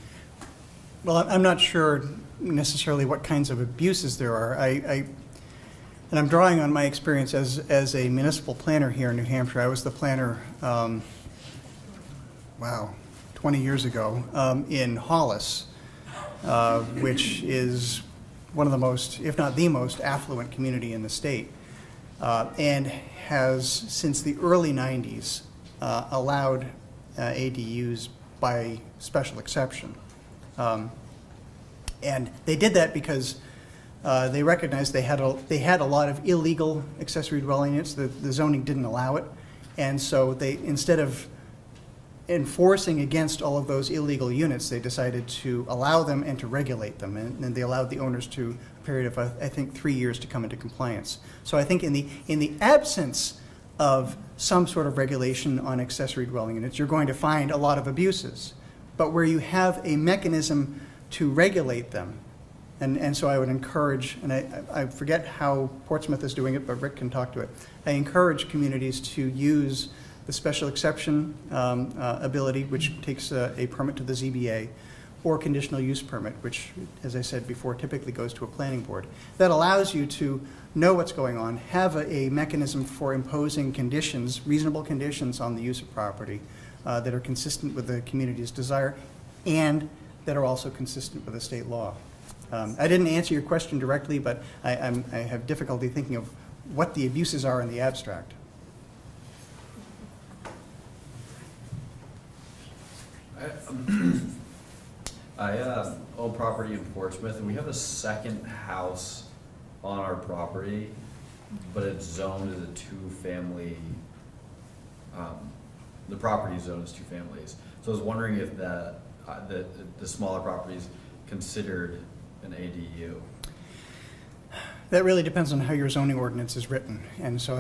Well, I'm not sure necessarily what kinds of abuses there are. And I'm drawing on my experience as a municipal planner here in New Hampshire. I was the planner, 20 years ago, in Hollis, which is one of the most, if not the most, affluent community in the state, and has, since the early 90s, allowed ADUs by special exception. And they did that because they recognized they had a lot of illegal accessory dwelling units. The zoning didn't allow it, and so they, instead of enforcing against all of those illegal units, they decided to allow them and to regulate them, and they allowed the owners to a period of I think 3 years to come into compliance. So I think in the absence of some sort of regulation on accessory dwelling units, you're going to find a lot of abuses. But where you have a mechanism to regulate them, and so I would encourage, and I forget how Portsmouth is doing it, but Rick can talk to it. I encourage communities to use the special exception ability, which takes a permit to the ZBA, or conditional use permit, which, as I said before, typically goes to a planning board. That allows you to know what's going on, have a mechanism for imposing conditions, reasonable conditions on the use of property that are consistent with the community's desire and that are also consistent with the state law. I didn't answer your question directly, but I have difficulty thinking of what the abuses are in the abstract. I own property in Portsmouth, and we have a second house on our property, but it's zoned as a two-family, the property zone is two families. So I was wondering if the smaller property is considered an ADU. That really depends on how your zoning ordinance is written, and so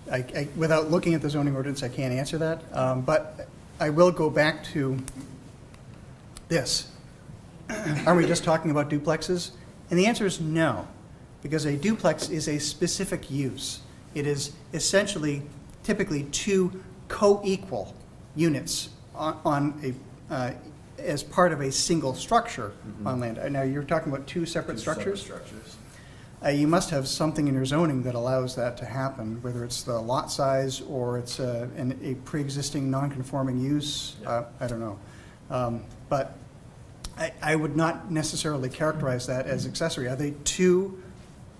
I without looking at the zoning ordinance, I can't answer that. But I will go back to this. Are we just talking about duplexes? And the answer is no, because a duplex is a specific use. It is essentially, typically, two co-equal units on a as part of a single structure on land. Now, you're talking about two separate structures? You must have something in your zoning that allows that to happen, whether it's the lot size or it's a pre-existing non-conforming use. Yeah. I don't know. But I would not necessarily characterize that as accessory. Are they two?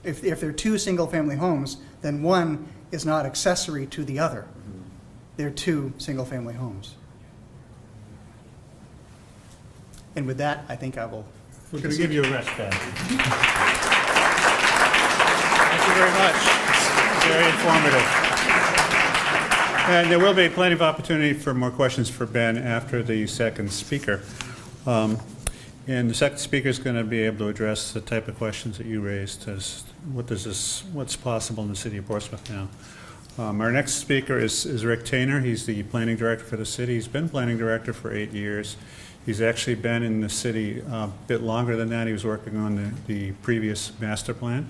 If they're two single-family homes, then one is not accessory to the other. They're two single-family homes. And with that, I think I will. We're going to give you a rest, Ben. Thank you very much. Very informative. And there will be plenty of opportunity for more questions for Ben after the second speaker. And the second speaker is going to be able to address the type of questions that you raised, as what's possible in the city of Portsmouth now. Our next speaker is Rick Taintor. He's the planning director for the city. He's been planning director for 8 years. He's actually been in the city a bit longer than that. He was working on the previous master plan.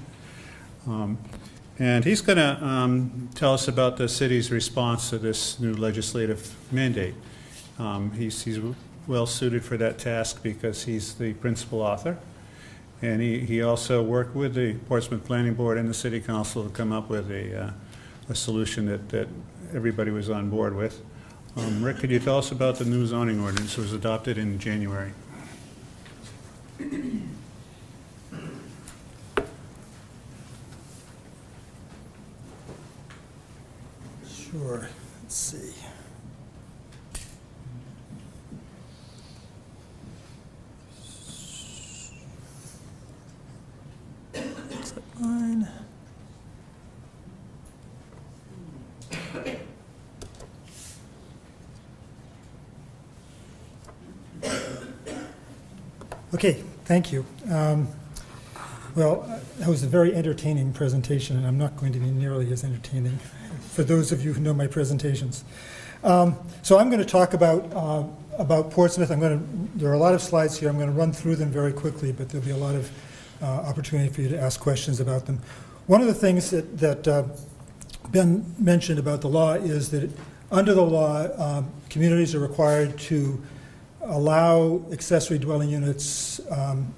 And he's going to tell us about the city's response to this new legislative mandate. He's well suited for that task because he's the principal author. And he also worked with the Portsmouth Planning Board and the City Council to come up with a solution that everybody was on board with. Rick, could you tell us about the new zoning ordinance that was adopted in January? Sure. Let's see. Is that mine? Okay, thank you. Well, that was a very entertaining presentation, and I'm not going to be nearly as entertaining for those of you who know my presentations. So I'm going to talk about Portsmouth. There are a lot of slides here. I'm going to run through them very quickly, but there'll be a lot of opportunity for you to ask questions about them. One of the things that Ben mentioned about the law is that under the law, communities are required to allow accessory dwelling units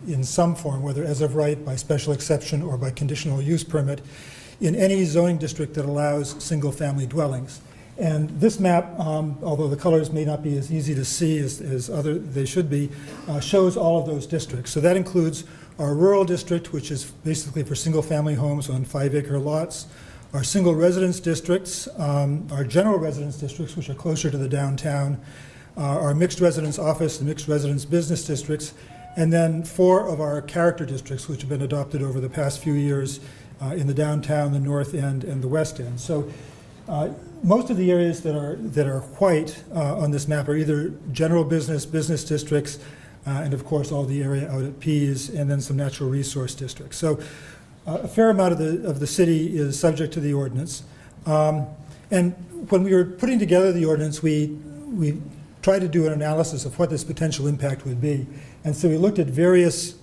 in some form, whether as of right, by special exception, or by conditional use permit, in any zoning district that allows single-family dwellings. And this map, although the colors may not be as easy to see as they should be, shows all of those districts. So that includes our rural district, which is basically for single-family homes on 5-acre lots, our single residence districts, our general residence districts, which are closer to the downtown, our mixed residence office and mixed residence business districts, and then 4 of our character districts, which have been adopted over the past few years in the downtown, the north end, and the west end. So most of the areas that are white on this map are either general business districts, and of course all the area out at Pease, and then some natural resource districts. So a fair amount of the city is subject to the ordinance. And when we were putting together the ordinance, we tried to do an analysis of what this potential impact would be. And so we looked at various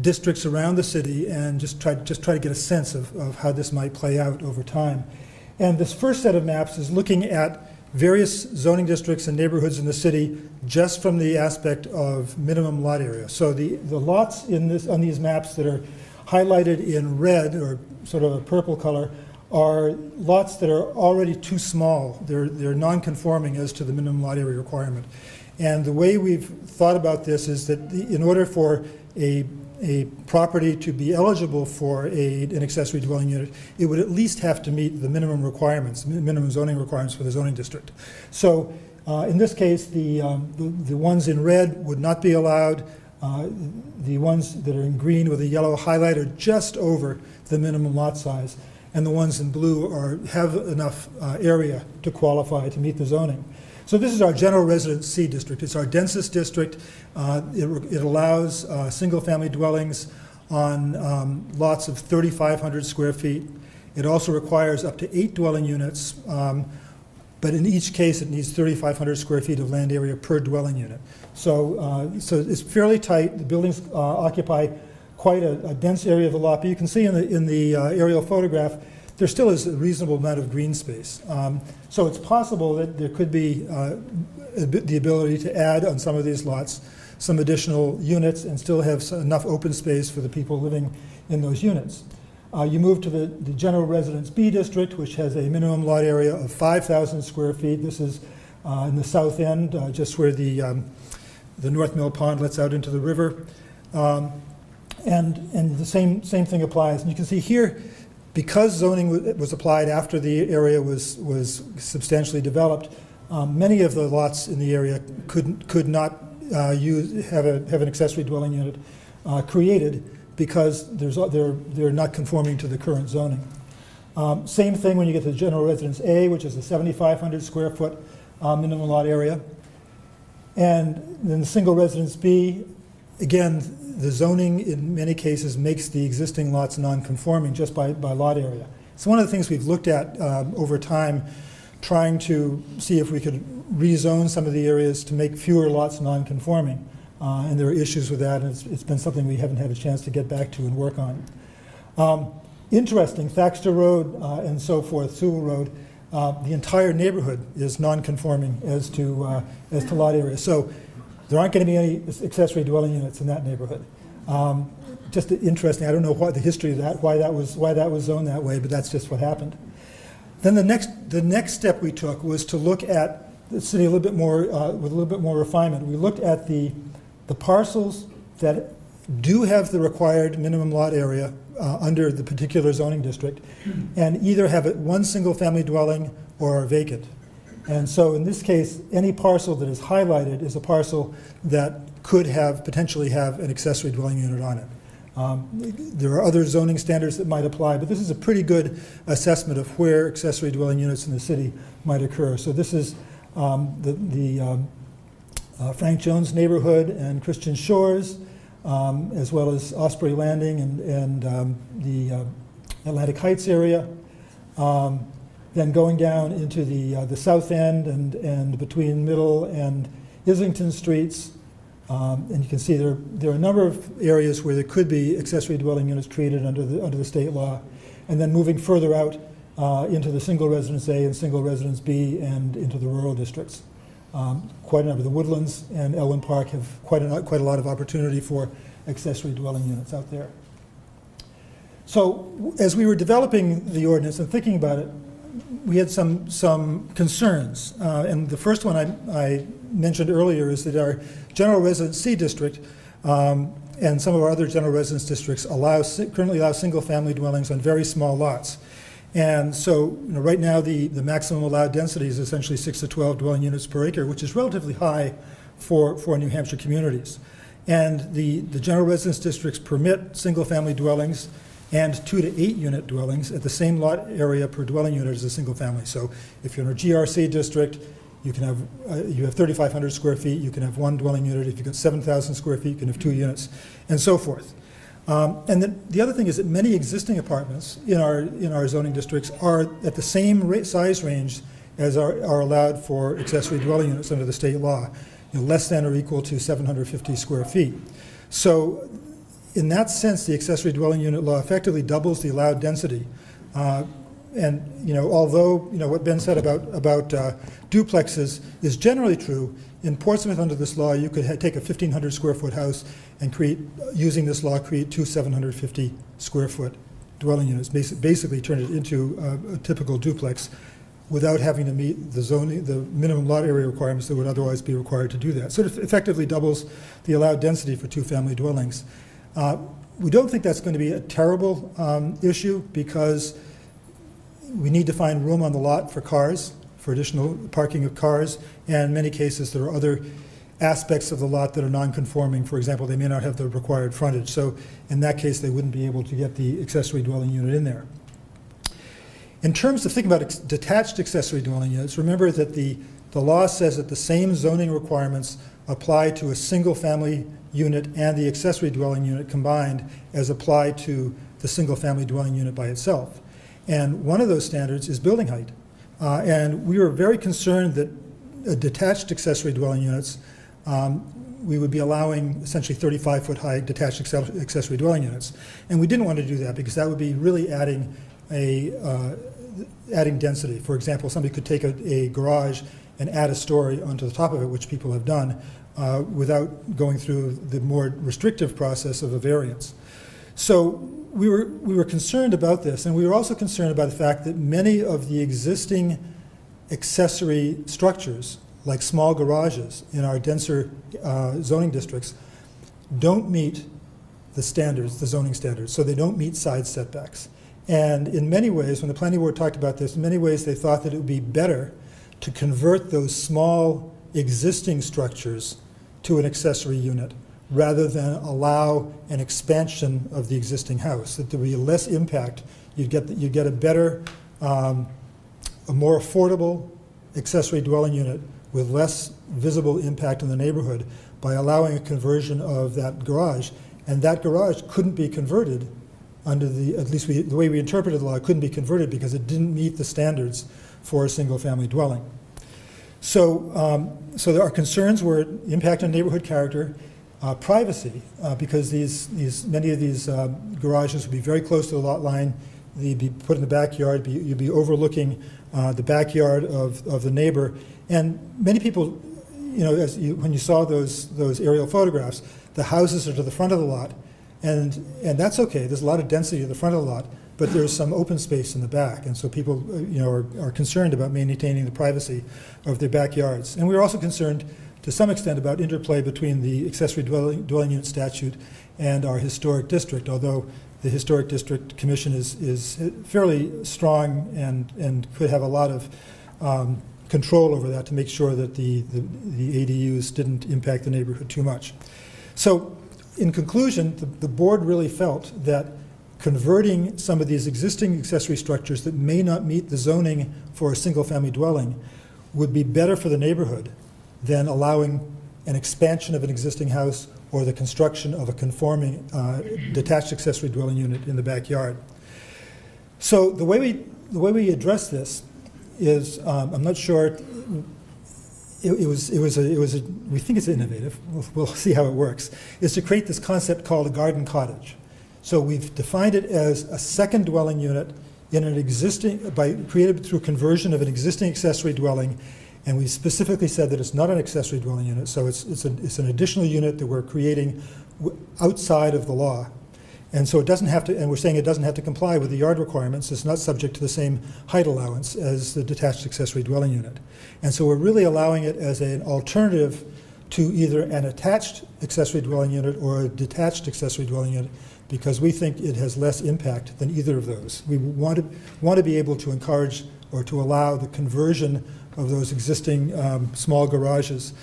districts around the city and just try to get a sense of how this might play out over time. And this first set of maps is looking at various zoning districts and neighborhoods in the city just from the aspect of minimum lot area. So the lots on these maps that are highlighted in red, or sort of a purple color, are lots that are already too small. They're non-conforming as to the minimum lot area requirement. And the way we've thought about this is that in order for a property to be eligible for an accessory dwelling unit, it would at least have to meet the minimum requirements, minimum zoning requirements for the zoning district. So in this case, the ones in red would not be allowed. The ones that are in green with a yellow highlight are just over the minimum lot size, and the ones in blue have enough area to qualify to meet the zoning. So this is our general residence C district. It's our densest district. It allows single-family dwellings on lots of 3,500 square feet. It also requires up to 8 dwelling units, but in each case it needs 3,500 square feet of land area per dwelling unit. So it's fairly tight. The buildings occupy quite a dense area of the lot, but you can see in the aerial photograph there still is a reasonable amount of green space. So it's possible that there could be the ability to add on some of these lots some additional units and still have enough open space for the people living in those units. You move to the general residence B district, which has a minimum lot area of 5,000 square feet. This is in the south end, just where the North Mill Pond lets out into the river. And the same thing applies. And you can see here, because zoning was applied after the area was substantially developed, many of the lots in the area could not have an accessory dwelling unit created because they're not conforming to the current zoning. Same thing when you get to general residence A, which is a 7,500 square foot minimum lot area. And then the single residence B, again, the zoning in many cases makes the existing lots non-conforming just by lot area. So one of the things we've looked at over time, trying to see if we could rezone some of the areas to make fewer lots non-conforming. And there are issues with that, and it's been something we haven't had a chance to get back to and work on. Interesting, Thaxter Road and so forth, Sewell Road, the entire neighborhood is non-conforming as to lot area. So there aren't going to be any accessory dwelling units in that neighborhood. Just interesting. I don't know what the history of that, why that was zoned that way, but that's just what happened. Then the next step we took was to look at the city a little bit more with a little bit more refinement. We looked at the parcels that do have the required minimum lot area under the particular zoning district, and either have one single-family dwelling or are vacant. And so in this case, any parcel that is highlighted is a parcel that could potentially have an accessory dwelling unit on it. There are other zoning standards that might apply, but this is a pretty good assessment of where accessory dwelling units in the city might occur. So this is the Frank Jones neighborhood and Christian Shores, as well as Osprey Landing and the Atlantic Heights area. Then going down into the south end and between Middle and Islington Streets. And you can see there are a number of areas where there could be accessory dwelling units created under the state law. And then moving further out into the single residence A and single residence B and into the rural districts. Quite a number. The Woodlands and Elwyn Park have quite a lot of opportunity for accessory dwelling units out there. So as we were developing the ordinance and thinking about it, we had some concerns. And the first one I mentioned earlier is that our general residence C district and some of our other general residence districts currently allow single-family dwellings on very small lots. And so, right now, the maximum allowed density is essentially 6 to 12 dwelling units per acre, which is relatively high for New Hampshire communities. And the general residence districts permit single-family dwellings and 2 to 8 unit dwellings at the same lot area per dwelling unit as a single family. So if you're in a GRC district, you can have 3,500 square feet, you can have 1 dwelling unit. If you've got 7,000 square feet, you can have 2 units, and so forth. And then the other thing is that many existing apartments in our zoning districts are at the same size range as are allowed for accessory dwelling units under the state law, less than or equal to 750 square feet. So in that sense, the accessory dwelling unit law effectively doubles the allowed density. And although what Ben said about duplexes is generally true, in Portsmouth under this law, you could take a 1,500 square foot house and using this law, create 2 750 square foot dwelling units. Basically, turn it into a typical duplex without having to meet the minimum lot area requirements that would otherwise be required to do that. So it effectively doubles the allowed density for 2-family dwellings. We don't think that's going to be a terrible issue because we need to find room on the lot for cars, for additional parking of cars, and in many cases there are other aspects of the lot that are non-conforming. For example, they may not have the required frontage, so in that case they wouldn't be able to get the accessory dwelling unit in there. In terms of thinking about detached accessory dwelling units, remember that the law says that the same zoning requirements apply to a single-family unit and the accessory dwelling unit combined as apply to the single-family dwelling unit by itself. And one of those standards is building height. And we were very concerned that detached accessory dwelling units, we would be allowing essentially 35-foot high detached accessory dwelling units. And we didn't want to do that because that would be really adding density. For example, somebody could take a garage and add a story onto the top of it, which people have done, without going through the more restrictive process of a variance. So we were concerned about this, and we were also concerned about the fact that many of the existing accessory structures, like small garages in our denser zoning districts, don't meet the standards, the zoning standards, so they don't meet side setbacks. And in many ways, when the planning board talked about this, in many ways they thought that it would be better to convert those small existing structures to an accessory unit rather than allow an expansion of the existing house, that there would be less impact. You'd get a better, a more affordable accessory dwelling unit with less visible impact on the neighborhood by allowing a conversion of that garage. And that garage couldn't be converted under at least the way we interpreted the law, it couldn't be converted because it didn't meet the standards for a single-family dwelling. So, so our concerns were impact on neighborhood character, privacy, because many of these garages would be very close to the lot line. They'd be put in the backyard. You'd be overlooking the backyard of the neighbor. And many people, when you saw those aerial photographs, the houses are to the front of the lot, and that's okay. There's a lot of density at the front of the lot, but there's some open space in the back, and so people, are concerned about maintaining the privacy of their backyards. And we're also concerned, to some extent, about interplay between the accessory dwelling unit statute and our historic district, although the Historic District Commission is fairly strong and could have a lot of control over that to make sure that the ADUs didn't impact the neighborhood too much. So in conclusion, the board really felt that converting some of these existing accessory structures that may not meet the zoning for a single-family dwelling would be better for the neighborhood than allowing an expansion of an existing house or the construction of a conforming detached accessory dwelling unit in the backyard. So the way we address this is, I'm not sure, we think it's innovative, we'll see how it works, is to create this concept called a garden cottage. So we've defined it as a second dwelling unit in an created through conversion of an existing accessory dwelling. And we specifically said that it's not an accessory dwelling unit, so it's an additional unit that we're creating outside of the law. And so it doesn't have to, and we're saying it doesn't have to comply with the yard requirements. It's not subject to the same height allowance as the detached accessory dwelling unit. And so we're really allowing it as an alternative to either an attached accessory dwelling unit or a detached accessory dwelling unit, because we think it has less impact than either of those. We want to be able to encourage or to allow the conversion of those existing small garages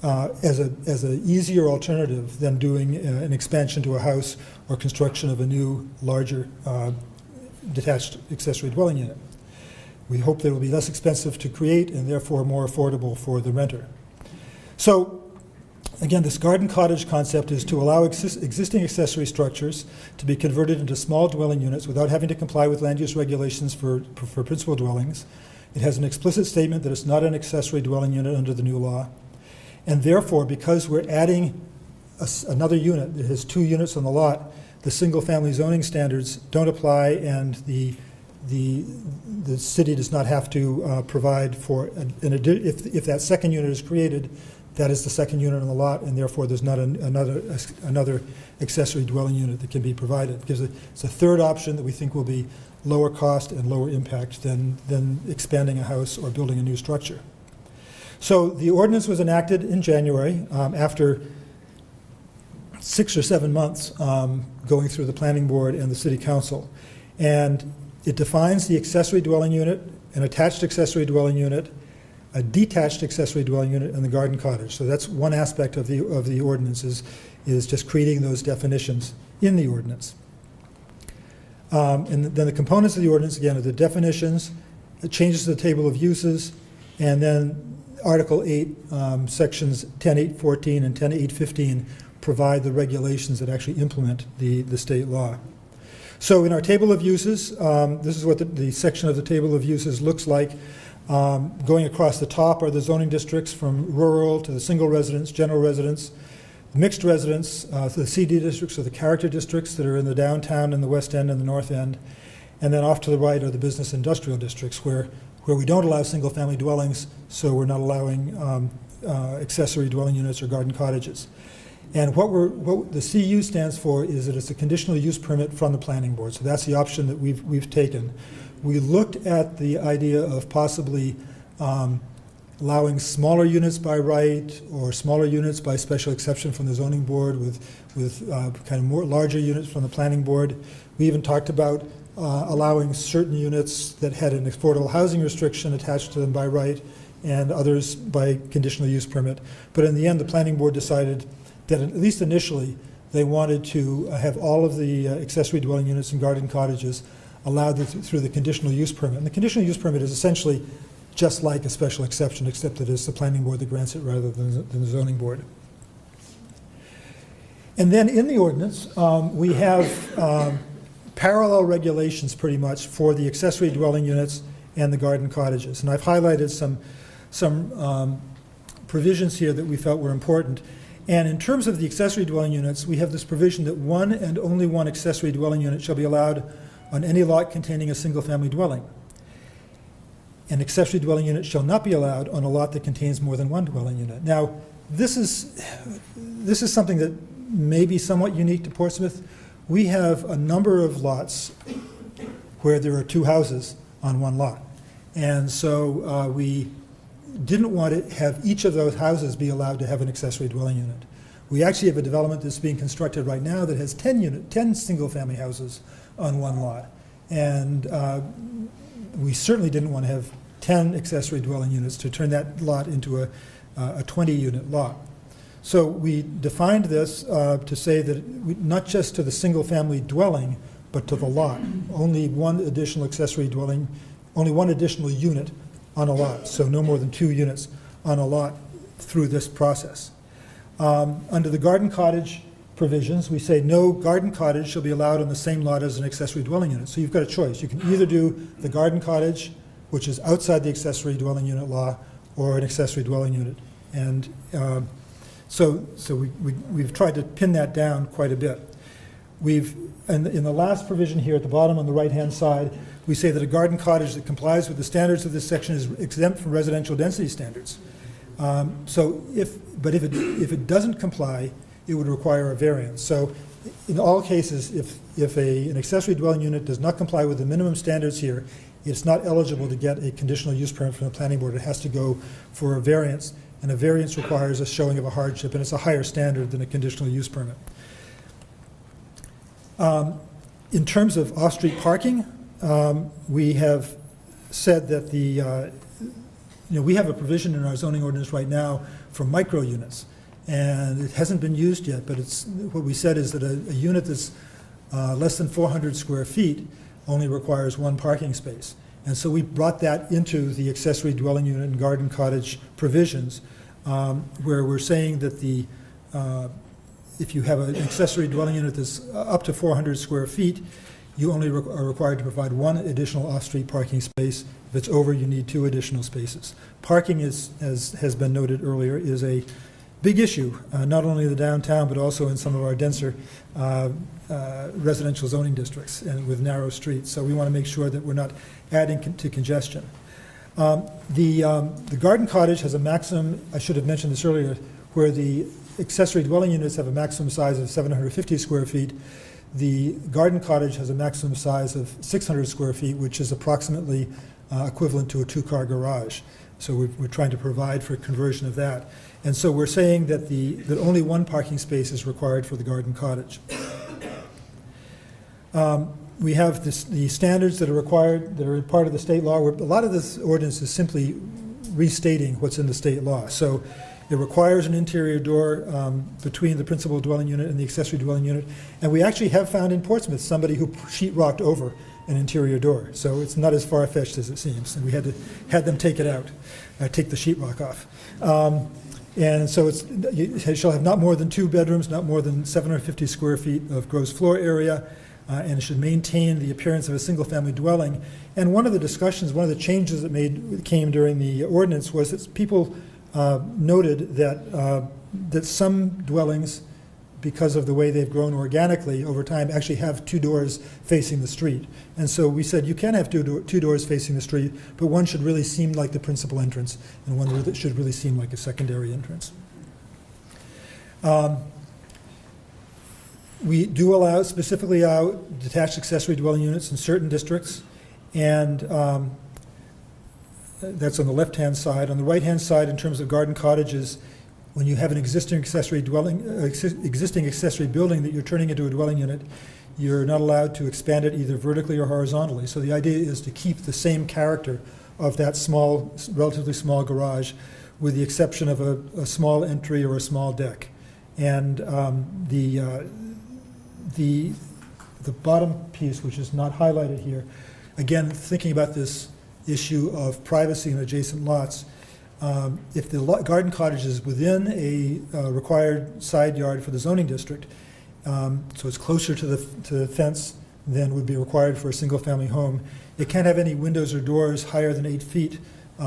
as an easier alternative than doing an expansion to a house or construction of a new, larger detached accessory dwelling unit. We hope that it will be less expensive to create and therefore more affordable for the renter. So, again, this garden cottage concept is to allow existing accessory structures to be converted into small dwelling units without having to comply with land use regulations for principal dwellings. It has an explicit statement that it's not an accessory dwelling unit under the new law. And therefore, because we're adding another unit that has 2 units on the lot, the single-family zoning standards don't apply, and the city does not have to provide for if that second unit is created, that is the second unit on the lot, and therefore there's not another accessory dwelling unit that can be provided. Because it's a third option that we think will be lower cost and lower impact than expanding a house or building a new structure. So the ordinance was enacted in January after 6 or 7 months going through the planning board and the city council. And it defines the accessory dwelling unit, an attached accessory dwelling unit, a detached accessory dwelling unit, and the garden cottage. So that's one aspect of the ordinance is just creating those definitions in the ordinance. And then the components of the ordinance, again, are the definitions, the changes to the table of uses, and then Article 8, Sections 10.8.14 and 10.8.15 provide the regulations that actually implement the state law. So in our table of uses, this is what the section of the table of uses looks like. Going across the top are the zoning districts from rural to the single residence, general residence, mixed residence, the CD districts or the character districts that are in the downtown and the west end and the north end. And then off to the right are the business industrial districts where we don't allow single-family dwellings, so we're not allowing accessory dwelling units or garden cottages. And what the CU stands for is that it's a conditional use permit from the planning board. So that's the option that we've taken. We looked at the idea of possibly allowing smaller units by right or smaller units by special exception from the zoning board with kind of more larger units from the planning board. We even talked about allowing certain units that had an affordable housing restriction attached to them by right and others by conditional use permit. But in the end, the planning board decided that at least initially they wanted to have all of the accessory dwelling units and garden cottages allowed through the conditional use permit. And the conditional use permit is essentially just like a special exception, except that it's the planning board that grants it rather than the zoning board. And then in the ordinance, we have parallel regulations pretty much for the accessory dwelling units and the garden cottages. And I've highlighted some provisions here that we felt were important. And in terms of the accessory dwelling units, we have this provision that one and only one accessory dwelling unit shall be allowed on any lot containing a single-family dwelling. An accessory dwelling unit shall not be allowed on a lot that contains more than one dwelling unit. Now, this is something that may be somewhat unique to Portsmouth. We have a number of lots where there are 2 houses on one lot. And so we didn't want to have each of those houses be allowed to have an accessory dwelling unit. We actually have a development that's being constructed right now that has 10 single-family houses on one lot. And we certainly didn't want to have 10 accessory dwelling units to turn that lot into a 20-unit lot. So we defined this to say that not just to the single-family dwelling, but to the lot. Only one additional accessory dwelling, only one additional unit on a lot, so no more than 2 units on a lot through this process. Under the garden cottage provisions, we say no garden cottage shall be allowed on the same lot as an accessory dwelling unit. So you've got a choice. You can either do the garden cottage, which is outside the accessory dwelling unit law, or an accessory dwelling unit. And so we've tried to pin that down quite a bit. In the last provision here at the bottom on the right-hand side, we say that a garden cottage that complies with the standards of this section is exempt from residential density standards. But if it doesn't comply, it would require a variance. So in all cases, if an accessory dwelling unit does not comply with the minimum standards here, it's not eligible to get a conditional use permit from the planning board. It has to go for a variance, and a variance requires a showing of a hardship, and it's a higher standard than a conditional use permit. In terms of off-street parking, we have said that we have a provision in our zoning ordinance right now for micro units, and it hasn't been used yet, but what we said is that a unit that's less than 400 square feet only requires one parking space. And so we brought that into the accessory dwelling unit and garden cottage provisions, where we're saying that if you have an accessory dwelling unit that's up to 400 square feet, you only are required to provide one additional off-street parking space. If it's over, you need 2 additional spaces. Parking, as has been noted earlier, is a big issue, not only in the downtown, but also in some of our denser residential zoning districts and with narrow streets. So we want to make sure that we're not adding to congestion. The garden cottage has a maximum, I should have mentioned this earlier, where the accessory dwelling units have a maximum size of 750 square feet. The garden cottage has a maximum size of 600 square feet, which is approximately equivalent to a 2-car garage. So we're trying to provide for conversion of that. And so we're saying that that only one parking space is required for the garden cottage. We have the standards that are required, that are part of the state law. A lot of this ordinance is simply restating what's in the state law. So it requires an interior door between the principal dwelling unit and the accessory dwelling unit. And we actually have found in Portsmouth somebody who sheetrocked over an interior door. So it's not as far-fetched as it seems. And we had them take it out, take the sheetrock off. And so it shall have not more than 2 bedrooms, not more than 750 square feet of gross floor area, and it should maintain the appearance of a single-family dwelling. And one of the discussions, one of the changes that came during the ordinance was that people noted that some dwellings, because of the way they've grown organically over time, actually have 2 doors facing the street. And so we said you can have two doors facing the street, but one should really seem like the principal entrance, and one that should really seem like a secondary entrance. We do specifically allow detached accessory dwelling units in certain districts, and that's on the left-hand side. On the right-hand side, in terms of garden cottages, when you have an existing accessory building that you're turning into a dwelling unit, you're not allowed to expand it either vertically or horizontally. So the idea is to keep the same character of that relatively small garage, with the exception of a small entry or a small deck. And the bottom piece, which is not highlighted here, again, thinking about this issue of privacy in adjacent lots, if the garden cottage is within a required side yard for the zoning district, so it's closer to the fence than would be required for a single-family home, it can't have any windows or doors higher than 8 feet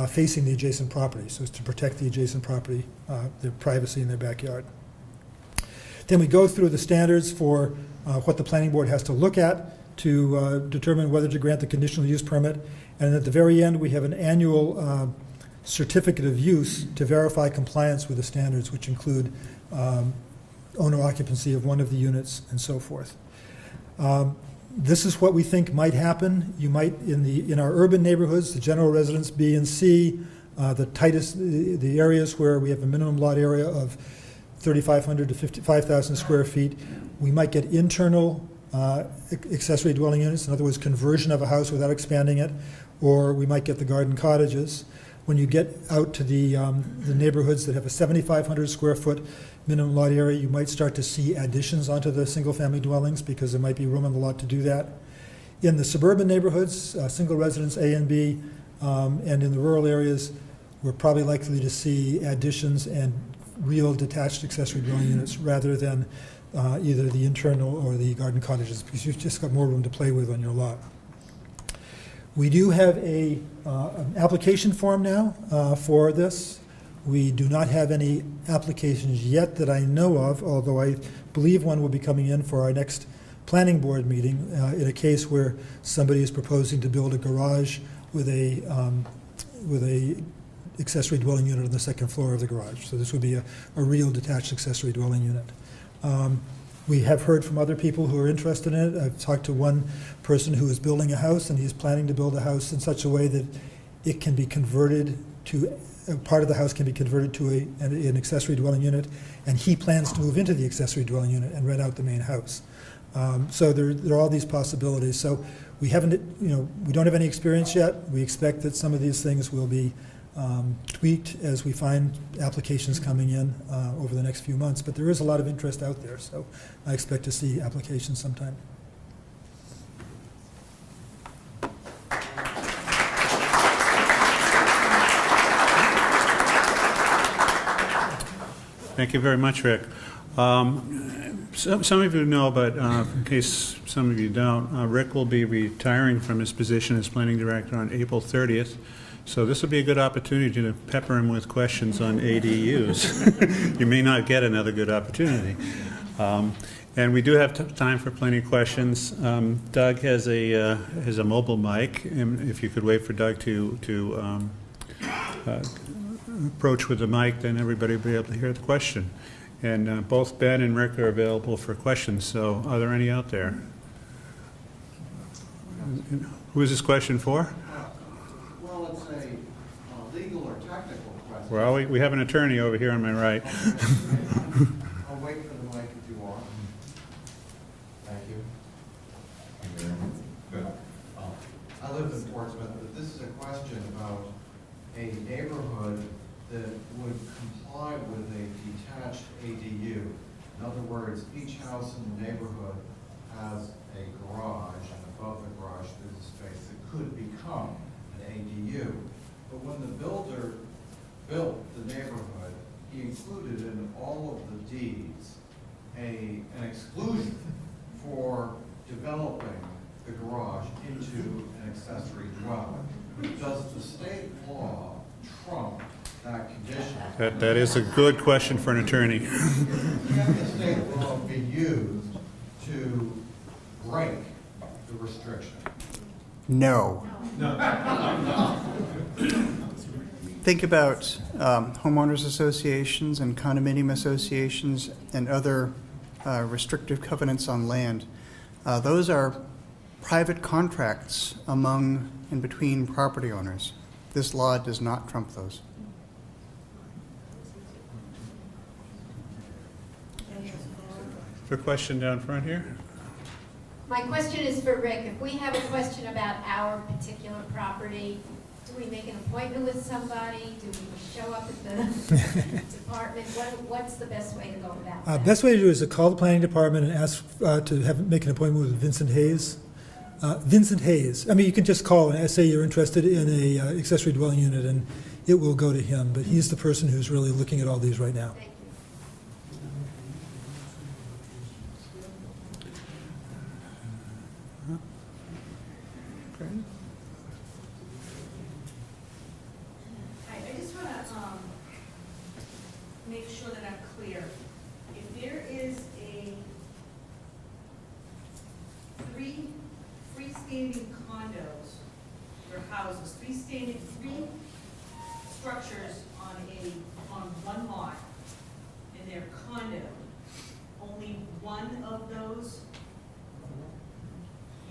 facing the adjacent property. So it's to protect the adjacent property, their privacy in their backyard. Then we go through the standards for what the planning board has to look at to determine whether to grant the conditional use permit. And at the very end, we have an annual certificate of use to verify compliance with the standards, which include owner occupancy of one of the units and so forth. This is what we think might happen. You might, in our urban neighborhoods, the general residence B and C, the areas where we have a minimum lot area of 3,500 to 55,000 square feet, we might get internal accessory dwelling units, in other words, conversion of a house without expanding it, or we might get the garden cottages. When you get out to the neighborhoods that have a 7,500 square foot minimum lot area, you might start to see additions onto the single-family dwellings because there might be room on the lot to do that. In the suburban neighborhoods, single residence A and B, and in the rural areas, we're probably likely to see additions and real detached accessory dwelling units rather than either the internal or the garden cottages, because you've just got more room to play with on your lot. We do have an application form now for this. We do not have any applications yet that I know of, although I believe one will be coming in for our next planning board meeting in a case where somebody is proposing to build a garage with a accessory dwelling unit on the second floor of the garage. So this would be a real detached accessory dwelling unit. We have heard from other people who are interested in it. I've talked to one person who is building a house, and he's planning to build a house in such a way that it can be converted to, part of the house can be converted to an accessory dwelling unit, and he plans to move into the accessory dwelling unit and rent out the main house. So there are all these possibilities. So we haven't, we don't have any experience yet. We expect that some of these things will be tweaked as we find applications coming in over the next few months. But there is a lot of interest out there, so I expect to see applications sometime. Thank you very much, Rick. Some of you know, but in case some of you don't, Rick will be retiring from his position as planning director on April 30th. So this will be a good opportunity to pepper him with questions on ADUs. You may not get another good opportunity. And we do have time for plenty of questions. Doug has a mobile mic, and if you could wait for Doug to approach with the mic, then everybody will be able to hear the question. And both Ben and Rick are available for questions, so are there any out there? Who is this question for? Well, it's a legal or technical question. Well, we have an attorney over here on my right. I'll wait for the mic if you want. Thank you. Good. I live in Portsmouth, but this is a question about a neighborhood that would comply with a detached ADU. In other words, each house in the neighborhood has a garage, and above the garage there's a space that could become an ADU. But when the builder built the neighborhood, he included in all of the deeds an exclusion for developing the garage into an accessory dwelling. Does the state law trump that condition? That is a good question for an attorney. Can the state law be used to break the restriction? No. Think about homeowners associations and condominium associations and other restrictive covenants on land. Those are private contracts among and between property owners. This law does not trump those. For a question down front here? My question is for Rick. If we have a question about our particular property, do we make an appointment with somebody? Do we show up at the department? What's the best way to go about that? Best way to do is to call the planning department and ask to make an appointment with Vincent Hayes. Vincent Hayes. I mean, you can just call and say you're interested in a accessory dwelling unit, and it will go to him. But he's the person who's really looking at all these right now. Thank you. I just want to make sure that I'm clear. If there is a three freestanding condos or houses, three structures on one lot, and they're condo, only one of those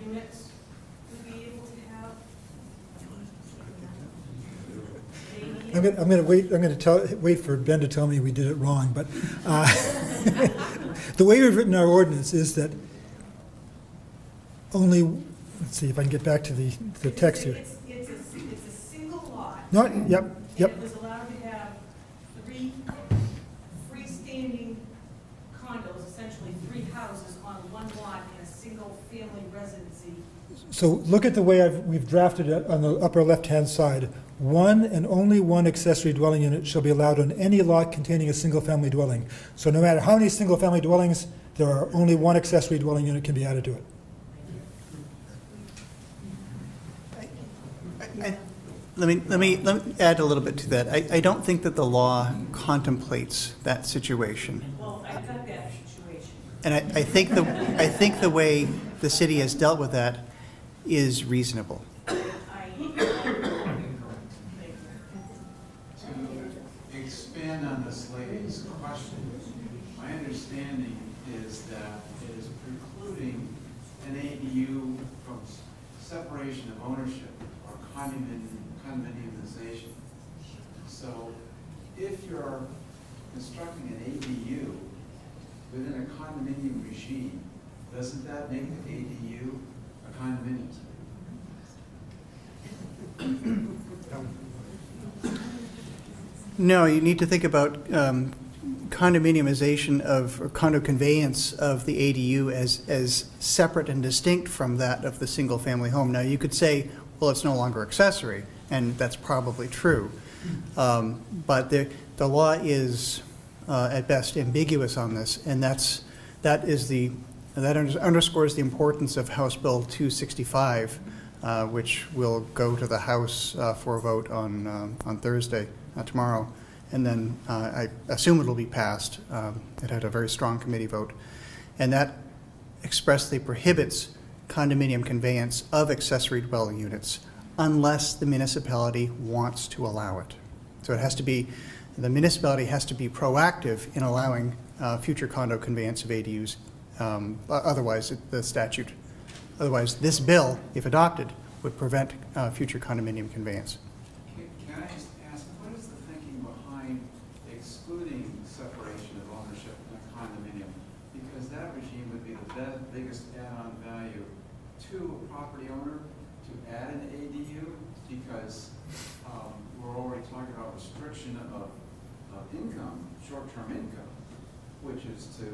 units would be able to have. I'm going to wait for Ben to tell me we did it wrong, but the way we've written our ordinance is that only, let's see if I can get back to the text here. It's a single lot. Yep. And it was allowed to have three freestanding condos, essentially three houses on one lot in a single family residency. So look at the way we've drafted it on the upper left-hand side. One and only one accessory dwelling unit shall be allowed on any lot containing a single-family dwelling. So no matter how many single-family dwellings, there are only one accessory dwelling unit can be added to it. Let me add a little bit to that. I don't think that the law contemplates that situation. Well, I've got that situation. And I think the way the city has dealt with that is reasonable. To expand on this lady's question, my understanding is that separation of ownership or condominiumization. So if you're constructing an ADU within a condominium regime, doesn't that make the ADU a condominium? No, you need to think about condominiumization of, or condo conveyance of the ADU as separate and distinct from that of the single-family home. Now, you could say, well, it's no longer accessory, and that's probably true. But the law is, at best, ambiguous on this, and that underscores the importance of House Bill 265, which will go to the House for a vote on Thursday, tomorrow. And then I assume it'll be passed. It had a very strong committee vote. And that expressly prohibits condominium conveyance of accessory dwelling units unless the municipality wants to allow it. So it has to be, the municipality has to be proactive in allowing future condo conveyance of ADUs. Otherwise, this bill, if adopted, would prevent future condominium conveyance. Can I just ask, what is the thinking behind excluding separation of ownership in a condominium? Because that regime would be the biggest add-on value to a property owner to add an ADU, because we're already talking about restriction of income, short-term income, which is to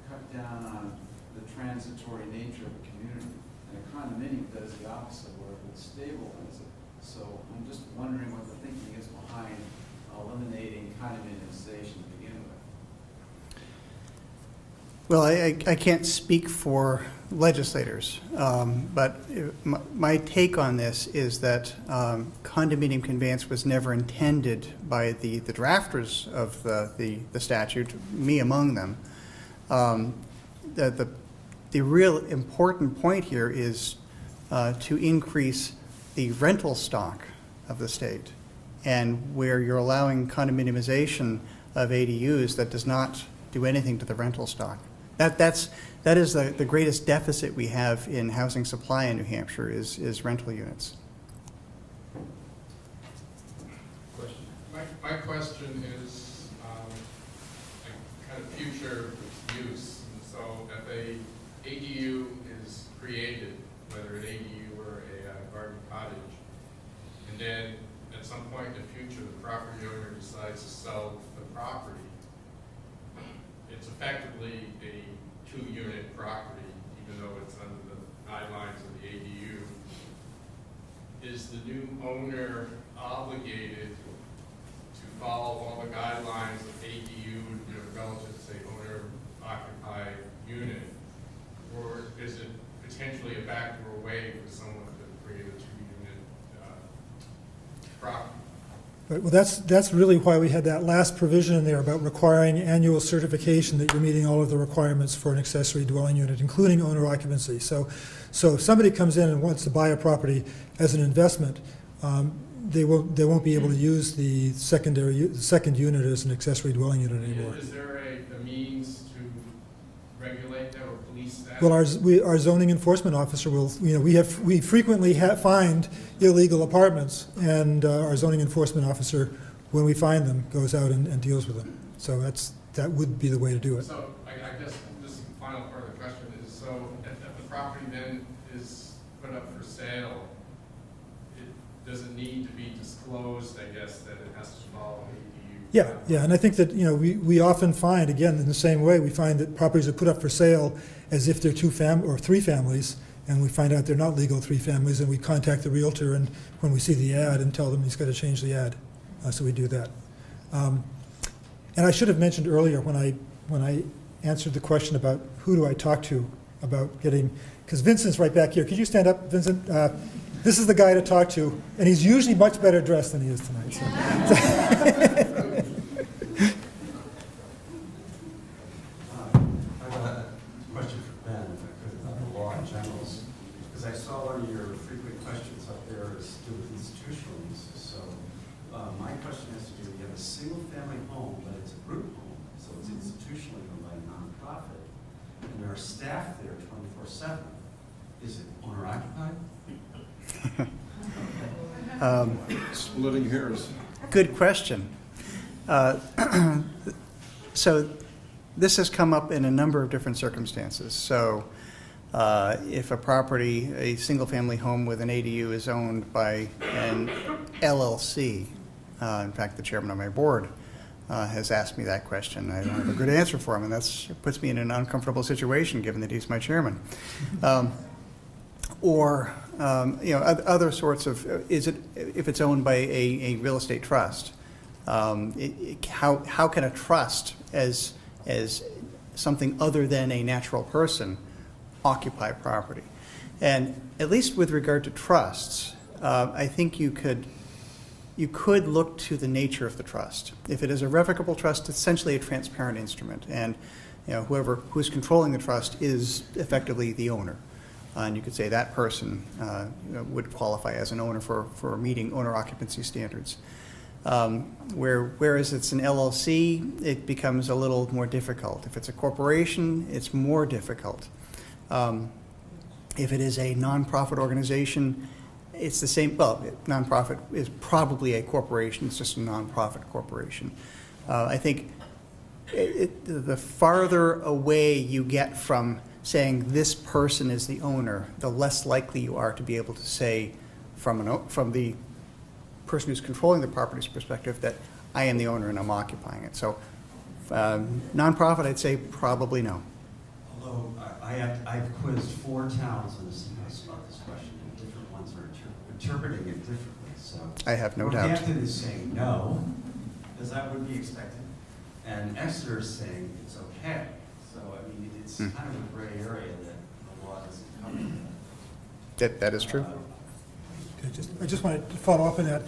cut down on the transitory nature of a community. And a condominium does the opposite, where it would stabilize it. So I'm just wondering what the thinking is behind eliminating condominiumization to begin with. Well, I can't speak for legislators, but my take on this is that condominium conveyance was never intended by the drafters of the statute, me among them. The real important point here is to increase the rental stock of the state, and where you're allowing condominiumization of ADUs that does not do anything to the rental stock. That is the greatest deficit we have in housing supply in New Hampshire is rental units. Question. My question is kind of future use. And so if a ADU is created, whether an ADU or a garden cottage, and then at some point in the future the property owner decides to sell the property, it's effectively a two-unit property, even though it's under the guidelines of the ADU. Is the new owner obligated to follow all the guidelines of ADU, relative to, say, owner-occupied unit? Or is it potentially a backdoor way for someone to create a two-unit property? Right, well, that's really why we had that last provision in there about requiring annual certification that you're meeting all of the requirements for an accessory dwelling unit, including owner occupancy. So if somebody comes in and wants to buy a property as an investment, they won't be able to use the second unit as an accessory dwelling unit anymore. Is there a means to regulate that or police that? Well, our zoning enforcement officer will, we frequently find illegal apartments, and our zoning enforcement officer, when we find them, goes out and deals with them. So that would be the way to do it. So I guess this is the final part of the question is, so if the property then is put up for sale, does it need to be disclosed, I guess, that it has to follow ADU? Yeah, and I think that, we often find, again, in the same way, we find that properties are put up for sale as if they're or three families, and we find out they're not legal three families, and we contact the realtor and when we see the ad and tell them he's got to change the ad. So we do that. And I should have mentioned earlier when I answered the question about who do I talk to about getting, because Vincent's right back here. Could you stand up, Vincent? This is the guy to talk to, and he's usually much better dressed than he is tonight. So. I have a question for Ben, if I could, about the law in general, because I saw one of your frequent questions up there is to do with institutional uses. So my question has to do, you have a single-family home, but it's a group home, so it's institutionally owned by a nonprofit, and there are staff there 24/7. Is it owner-occupied? Splitting hairs. Good question. So this has come up in a number of different circumstances. So if a property, a single-family home with an ADU is owned by an LLC, in fact, the chairman of my board has asked me that question. I don't have a good answer for him, and that puts me in an uncomfortable situation, given that he's my chairman. Or other sorts of, if it's owned by a real estate trust, how can a trust as something other than a natural person occupy property? And at least with regard to trusts, I think you could look to the nature of the trust. If it is a revocable trust, it's essentially a transparent instrument, and who's controlling the trust is effectively the owner. And you could say that person would qualify as an owner for meeting owner occupancy standards. Whereas it's an LLC, it becomes a little more difficult. If it's a corporation, it's more difficult. If it is a nonprofit organization, it's the same. Well, nonprofit is probably a corporation. It's just a nonprofit corporation. I think the farther away you get from saying this person is the owner, the less likely you are to be able to say from the person who's controlling the property's perspective that I am the owner and I'm occupying it. So nonprofit, I'd say probably no. Although I've quizzed 4 towns in the House about this question, and different ones are interpreting it differently. So I have no doubt. Northampton is saying no, because that would be expected, and Exeter is saying it's okay. So I mean, it's kind of a gray area that the law doesn't cover. That is true. I just wanted to follow up on that.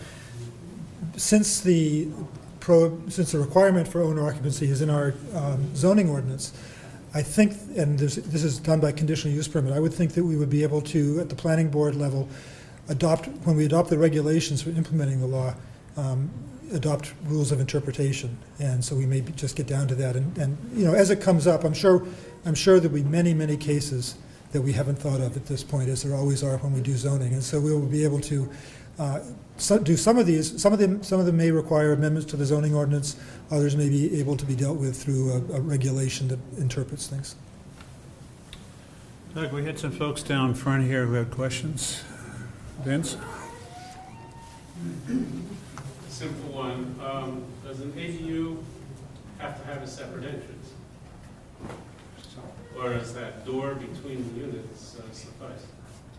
Since the requirement for owner occupancy is in our zoning ordinance, I think, and this is done by conditional use permit, I would think that we would be able to, at the planning board level, when we adopt the regulations for implementing the law, adopt rules of interpretation. And so we may just get down to that. And as it comes up, I'm sure there'll be many, many cases that we haven't thought of at this point, as there always are when we do zoning. And so we will be able to do some of these. Some of them may require amendments to the zoning ordinance. Others may be able to be dealt with through a regulation that interprets things. Doug, we had some folks down front here who had questions. Vince? Simple one. Does an ADU have to have a separate entrance? Or does that door between the units suffice?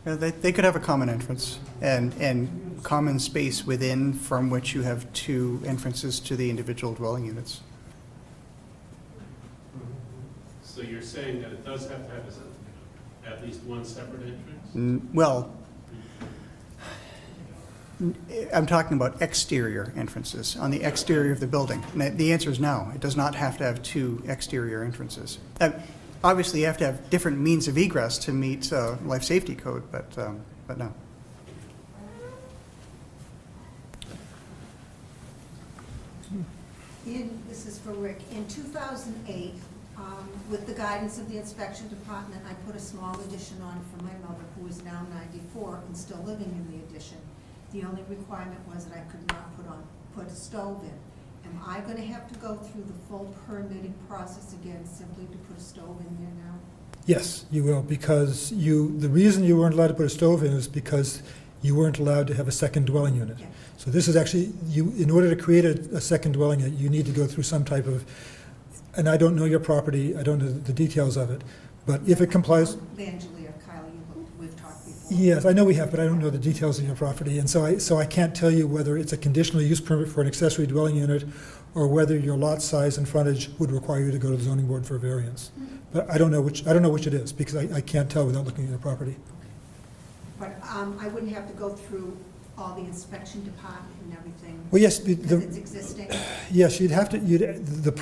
They could have a common entrance and common space within, from which you have 2 entrances to the individual dwelling units. So you're saying that it does have to have at least one separate entrance? Well, I'm talking about exterior entrances on the exterior of the building. And the answer is no. It does not have to have 2 exterior entrances. Obviously, you have to have different means of egress to meet life safety code, but no. This is for Rick. In 2008, with the guidance of the inspection department, I put a small addition on for my mother, who is now 94 and still living in the addition. The only requirement was that I could not put a stove in. Am I going to have to go through the full permitting process again simply to put a stove in there now? Yes, you will, because the reason you weren't allowed to put a stove in is because you weren't allowed to have a second dwelling unit. Yeah. So this is actually, in order to create a second dwelling unit, you need to go through some type of, and I don't know your property, I don't know the details of it, but if it complies. Angela or Kyle, we've talked before. Yes, I know we have, but I don't know the details of your property, and so I can't tell you whether it's a conditional use permit for an accessory dwelling unit or whether your lot size and frontage would require you to go to the zoning board for a variance. But I don't know which it is, because I can't tell without looking at your property. But I wouldn't have to go through all the inspection department and everything? Well, yes, Because it's existing? Yes, the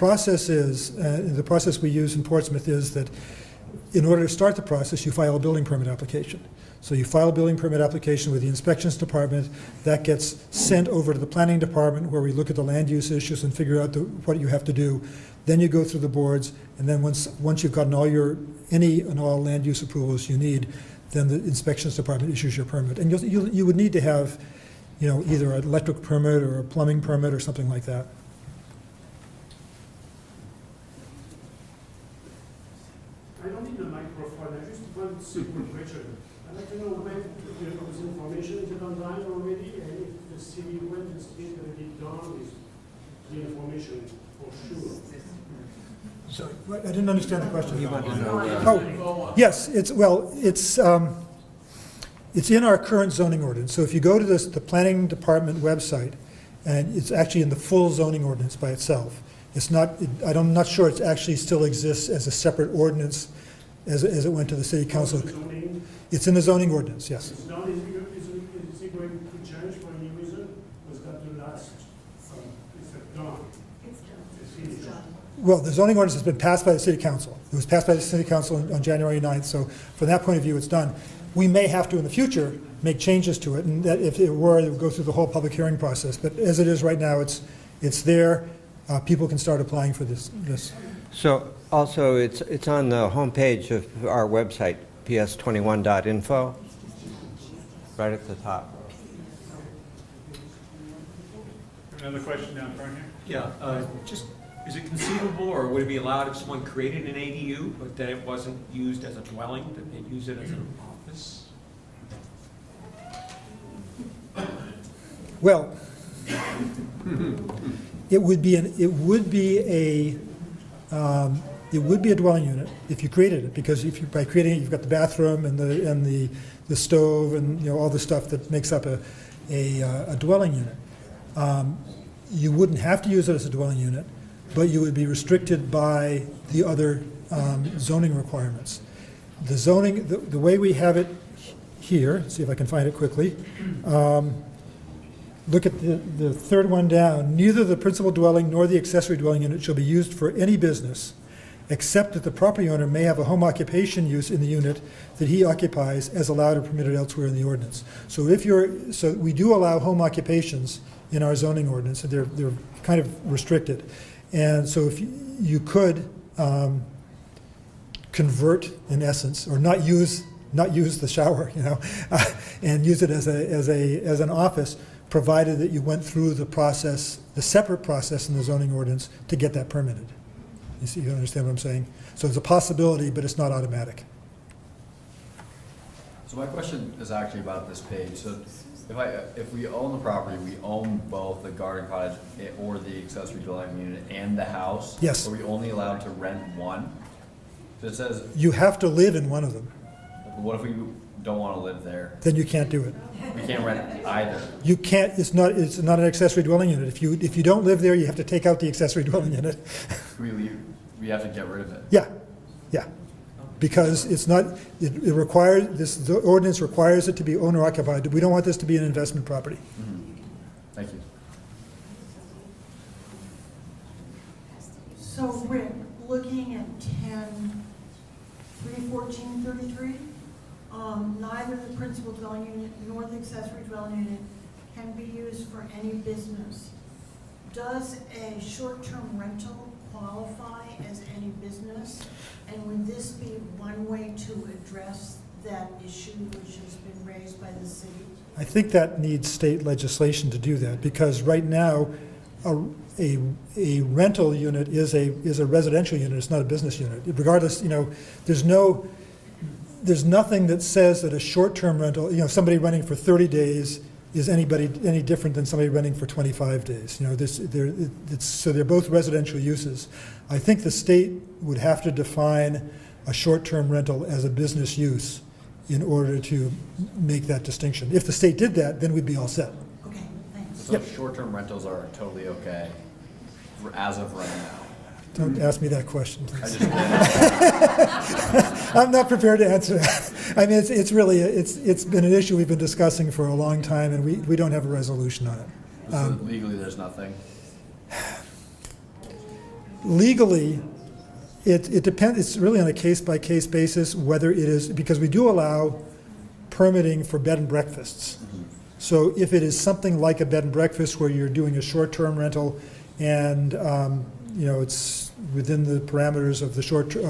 process we use in Portsmouth is that in order to start the process, you file a building permit application. So you file a building permit application with the inspections department. That gets sent over to the planning department, where we look at the land use issues and figure out what you have to do. Then you go through the boards, and then once you've gotten any and all land use approvals you need, then the inspections department issues your permit. And you would need to have, either an electric permit or a plumbing permit or something like that. I don't need a microphone, I just want to simple question. I'd like to know when this information is it online already, and if the city went and state that it done with the information for sure. So, I didn't understand the question. You want to know, Oh, yes, it's in our current zoning ordinance. So if you go to the planning department website, and it's actually in the full zoning ordinance by itself. It's not, I'm not sure it actually still exists as a separate ordinance as it went to the city council. Zoning, It's in the zoning ordinance, yes. it's done, is it going to change for any reason? Was that the last, is it done? It's finished. Well, the zoning ordinance has been passed by the city council. It was passed by the city council on January 9th, so from that point of view, it's done. We may have to, in the future, make changes to it, and that if it were, it would go through the whole public hearing process. But as it is right now, it's there. People can start applying for this. So also, it's on the homepage of our website, ps21.info, right at the top. Another question down front here? Yeah, just, is it conceivable, or would it be allowed if someone created an ADU, but then it wasn't used as a dwelling, that they'd use it as an office? Well, it would be a dwelling unit if you created it, because by creating it, you've got the bathroom and the stove and all the stuff that makes up a dwelling unit. You wouldn't have to use it as a dwelling unit, but you would be restricted by the other zoning requirements. The zoning, the way we have it here, see if I can find it quickly. Look at the third one down. Neither the principal dwelling nor the accessory dwelling unit shall be used for any business, except that the property owner may have a home occupation use in the unit that he occupies as allowed or permitted elsewhere in the ordinance. So so we do allow home occupations in our zoning ordinance, and they're kind of restricted. And so if you could convert, in essence, or not use the shower, and use it as an office, provided that you went through the separate process in the zoning ordinance to get that permitted. You understand what I'm saying? So it's a possibility, but it's not automatic. So my question is actually about this page. So if we own the property, we own both the garden cottage or the accessory dwelling unit and the house? Yes. Are we only allowed to rent one? So it says, You have to live in one of them. what if we don't want to live there? Then you can't do it. We can't rent either. You can't, it's not an accessory dwelling unit. If you don't live there, you have to take out the accessory dwelling unit. We have to get rid of it. Yeah. Because it requires, the ordinance requires it to be owner occupied. We don't want this to be an investment property. Mm-hmm. Thank you. So Rick, looking at 10(3)14(33), neither the principal dwelling unit nor the accessory dwelling unit can be used for any business. Does a short-term rental qualify as any business? And would this be one way to address that issue which has been raised by the city? I think that needs state legislation to do that, because right now, a rental unit is a residential unit, it's not a business unit. Regardless, there's nothing that says that a short-term rental, somebody renting for 30 days is any different than somebody renting for 25 days. So they're both residential uses. I think the state would have to define a short-term rental as a business use in order to make that distinction. If the state did that, then we'd be all set. Okay, thanks. So short-term rentals are totally okay as of right now. Don't ask me that question, please. I just I'm not prepared to answer that. I mean, it's been an issue we've been discussing for a long time, and we don't have a resolution on it. So legally, there's nothing? Legally, it depends, it's really on a case-by-case basis whether it is, because we do allow permitting for bed and breakfasts. Mm-hmm. So if it is something like a bed and breakfast where you're doing a short-term rental and it's within the parameters of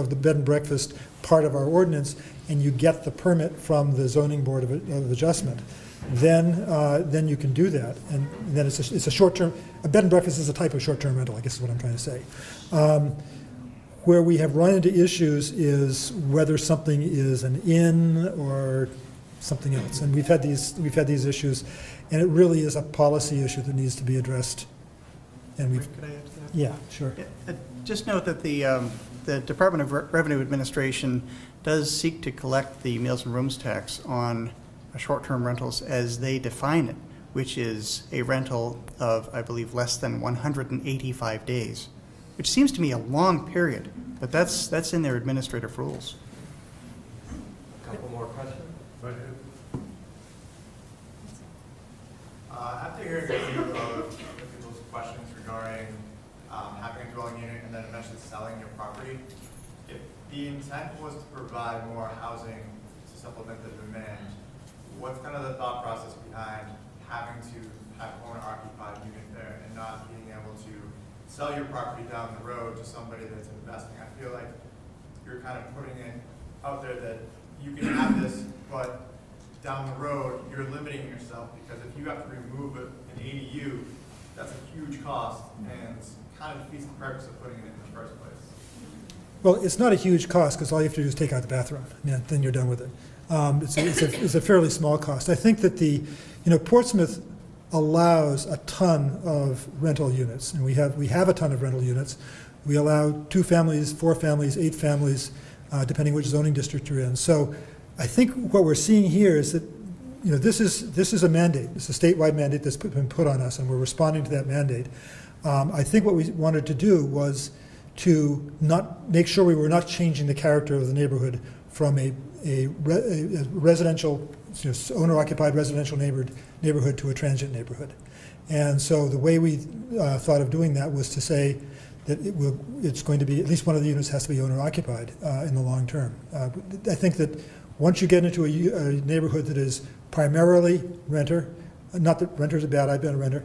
the bed and breakfast part of our ordinance, and you get the permit from the zoning board of adjustment, then you can do that. And then it's a short-term, a bed and breakfast is a type of short-term rental, I guess is what I'm trying to say. Where we have run into issues is whether something is an inn or something else. And we've had these issues, and it really is a policy issue that needs to be addressed. And we've, Could I add to that? yeah, sure. Just note that the Department of Revenue Administration does seek to collect the meals and rooms tax on short-term rentals as they define it, which is a rental of, I believe, less than 185 days, which seems to me a long period, but that's in their administrative rules. Couple more questions? Right here. After hearing a few of people's questions regarding having a dwelling unit and then eventually selling your property, if the intent was to provide more housing to supplement the demand, what's kind of the thought process behind having to have owner-occupied unit there and not being able to sell your property down the road to somebody that's investing? I feel like you're kind of putting it out there that you can have this, but down the road, you're limiting yourself, because if you have to remove an ADU, that's a huge cost, and kind of defeats the purpose of putting it in the first place. Well, it's not a huge cost, because all you have to do is take out the bathroom, and then you're done with it. It's a fairly small cost. I think that Portsmouth allows a ton of rental units, and we have a ton of rental units. We allow 2 families, 4 families, 8 families, depending which zoning district you're in. So I think what we're seeing here is that, this is a mandate. It's a statewide mandate that's been put on us, and we're responding to that mandate. I think what we wanted to do was to not make sure we were not changing the character of the neighborhood from a residential, owner-occupied residential neighborhood to a transient neighborhood. And so the way we thought of doing that was to say that it's going to be, at least one of the units has to be owner-occupied in the long term. I think that once you get into a neighborhood that is primarily renter, not that renters are bad, I've been a renter,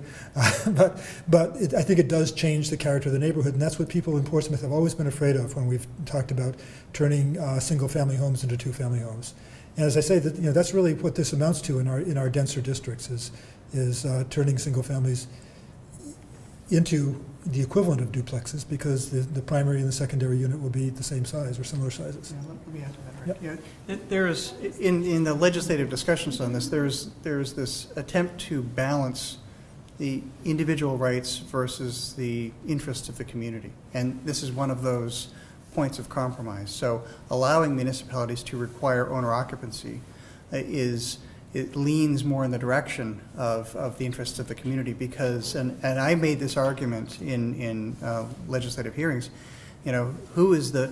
but I think it does change the character of the neighborhood, and that's what people in Portsmouth have always been afraid of when we've talked about turning single-family homes into 2-family homes. And as I say, that's really what this amounts to in our denser districts is turning single families into the equivalent of duplexes, because the primary and the secondary unit will be the same size or similar sizes. Yeah, let me add to that. Right? Yeah, there's in the legislative discussions on this, there's this attempt to balance the individual rights versus the interests of the community, and this is one of those points of compromise. So allowing municipalities to require owner occupancy it leans more in the direction of the interests of the community, because, and I made this argument in legislative hearings, who is the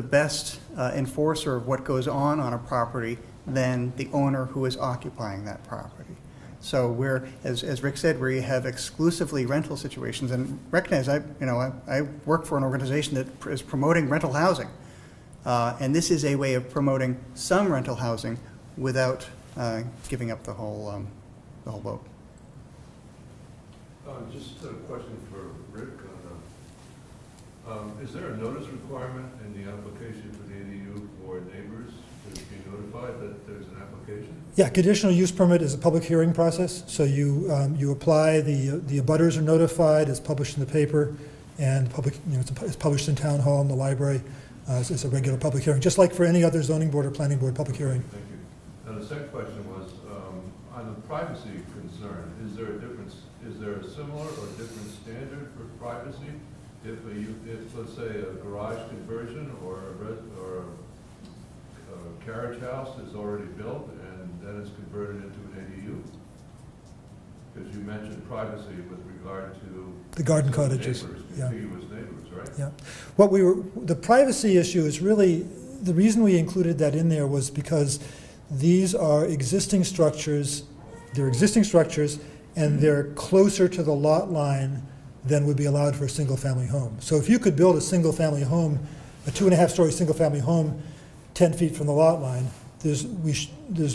best enforcer of what goes on a property than the owner who is occupying that property. So we're, as Rick said, we have exclusively rental situations, and recognize I work for an organization that is promoting rental housing, and this is a way of promoting some rental housing without giving up the whole boat. Just a question for Rick. Is there a notice requirement in the application for the ADU for neighbors to be notified that there's an application? Yeah, conditional use permit is a public hearing process. So you apply, the abutters are notified, it's published in the paper, and it's published in town hall and the library. It's a regular public hearing, just like for any other zoning board or planning board public hearing. Thank you. Now, the second question was, on the privacy concern, is there a similar or different standard for privacy? If let's say a garage conversion or a carriage house is already built and then it's converted into an ADU? Because you mentioned privacy with regard to the garden cottages, contiguous neighbors, right? Yeah. The privacy issue is really, the reason we included that in there was because these are existing structures, and they're closer to the lot line than would be allowed for a single-family home. So if you could build a single-family home, a 2.5-story single-family home 10 feet from the lot line, there's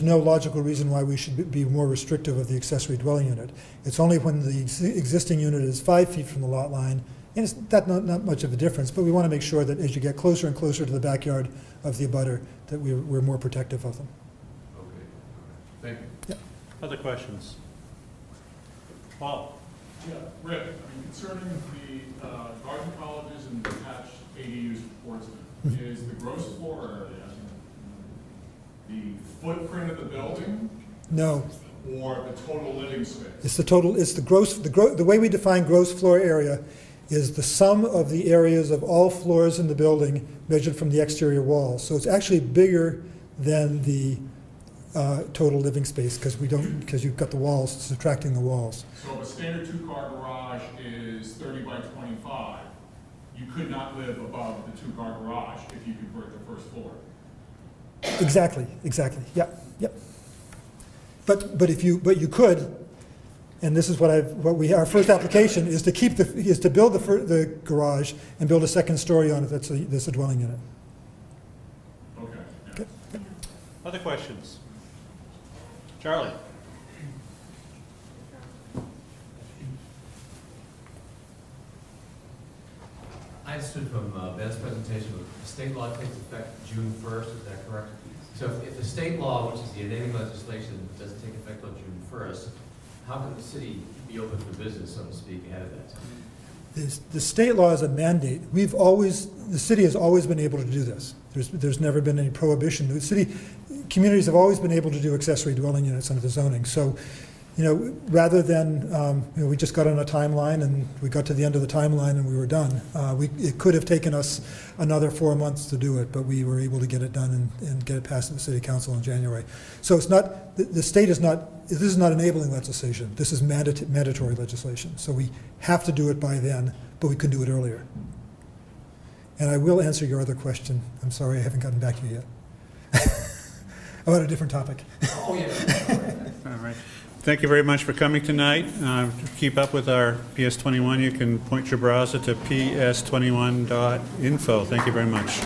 no logical reason why we should be more restrictive of the accessory dwelling unit. It's only when the existing unit is 5 feet from the lot line And it's not much of a difference, but we want to make sure that as you get closer and closer to the backyard of the abutter, that we're more protective of them. Okay, thank you. Yeah. Other questions? Paul? Yeah, Rick, concerning the garden colleges and attached ADUs in Portsmouth, is the gross floor area the footprint of the building No, or the total living space? it's the total, it's the way we define gross floor area is the sum of the areas of all floors in the building measured from the exterior walls. So it's actually bigger than the total living space because you've got the walls, subtracting the walls. So if a standard two-car garage is 30 by 25, you could not live above the two-car garage if you convert the first floor. Exactly, yep. But you could, and this is our first application is to build the garage and build a second story on it that's a dwelling unit. Okay. Okay. Other questions? Charlie? I understood from Ben's presentation, the state law takes effect June 1st, is that correct? So if the state law, which is the enabling legislation, doesn't take effect on June 1st, how can the city be open for business, so to speak, ahead of that time? The state law is a mandate. The city has always been able to do this. There's never been any prohibition. Communities have always been able to do accessory dwelling units under the zoning. So, rather than, we just got on a timeline and we got to the end of the timeline and we were done. It could have taken us another 4 months to do it, but we were able to get it done and get it passed to the city council in January. So it's not, the state is not, this is not enabling legislation. This is mandatory legislation. So we have to do it by then, but we could do it earlier. And I will answer your other question. I'm sorry I haven't gotten back to you yet. About a different topic. Oh, yeah. All right. Thank you very much for coming tonight. To keep up with our PS21, you can point your browser to ps21.info. Thank you very much.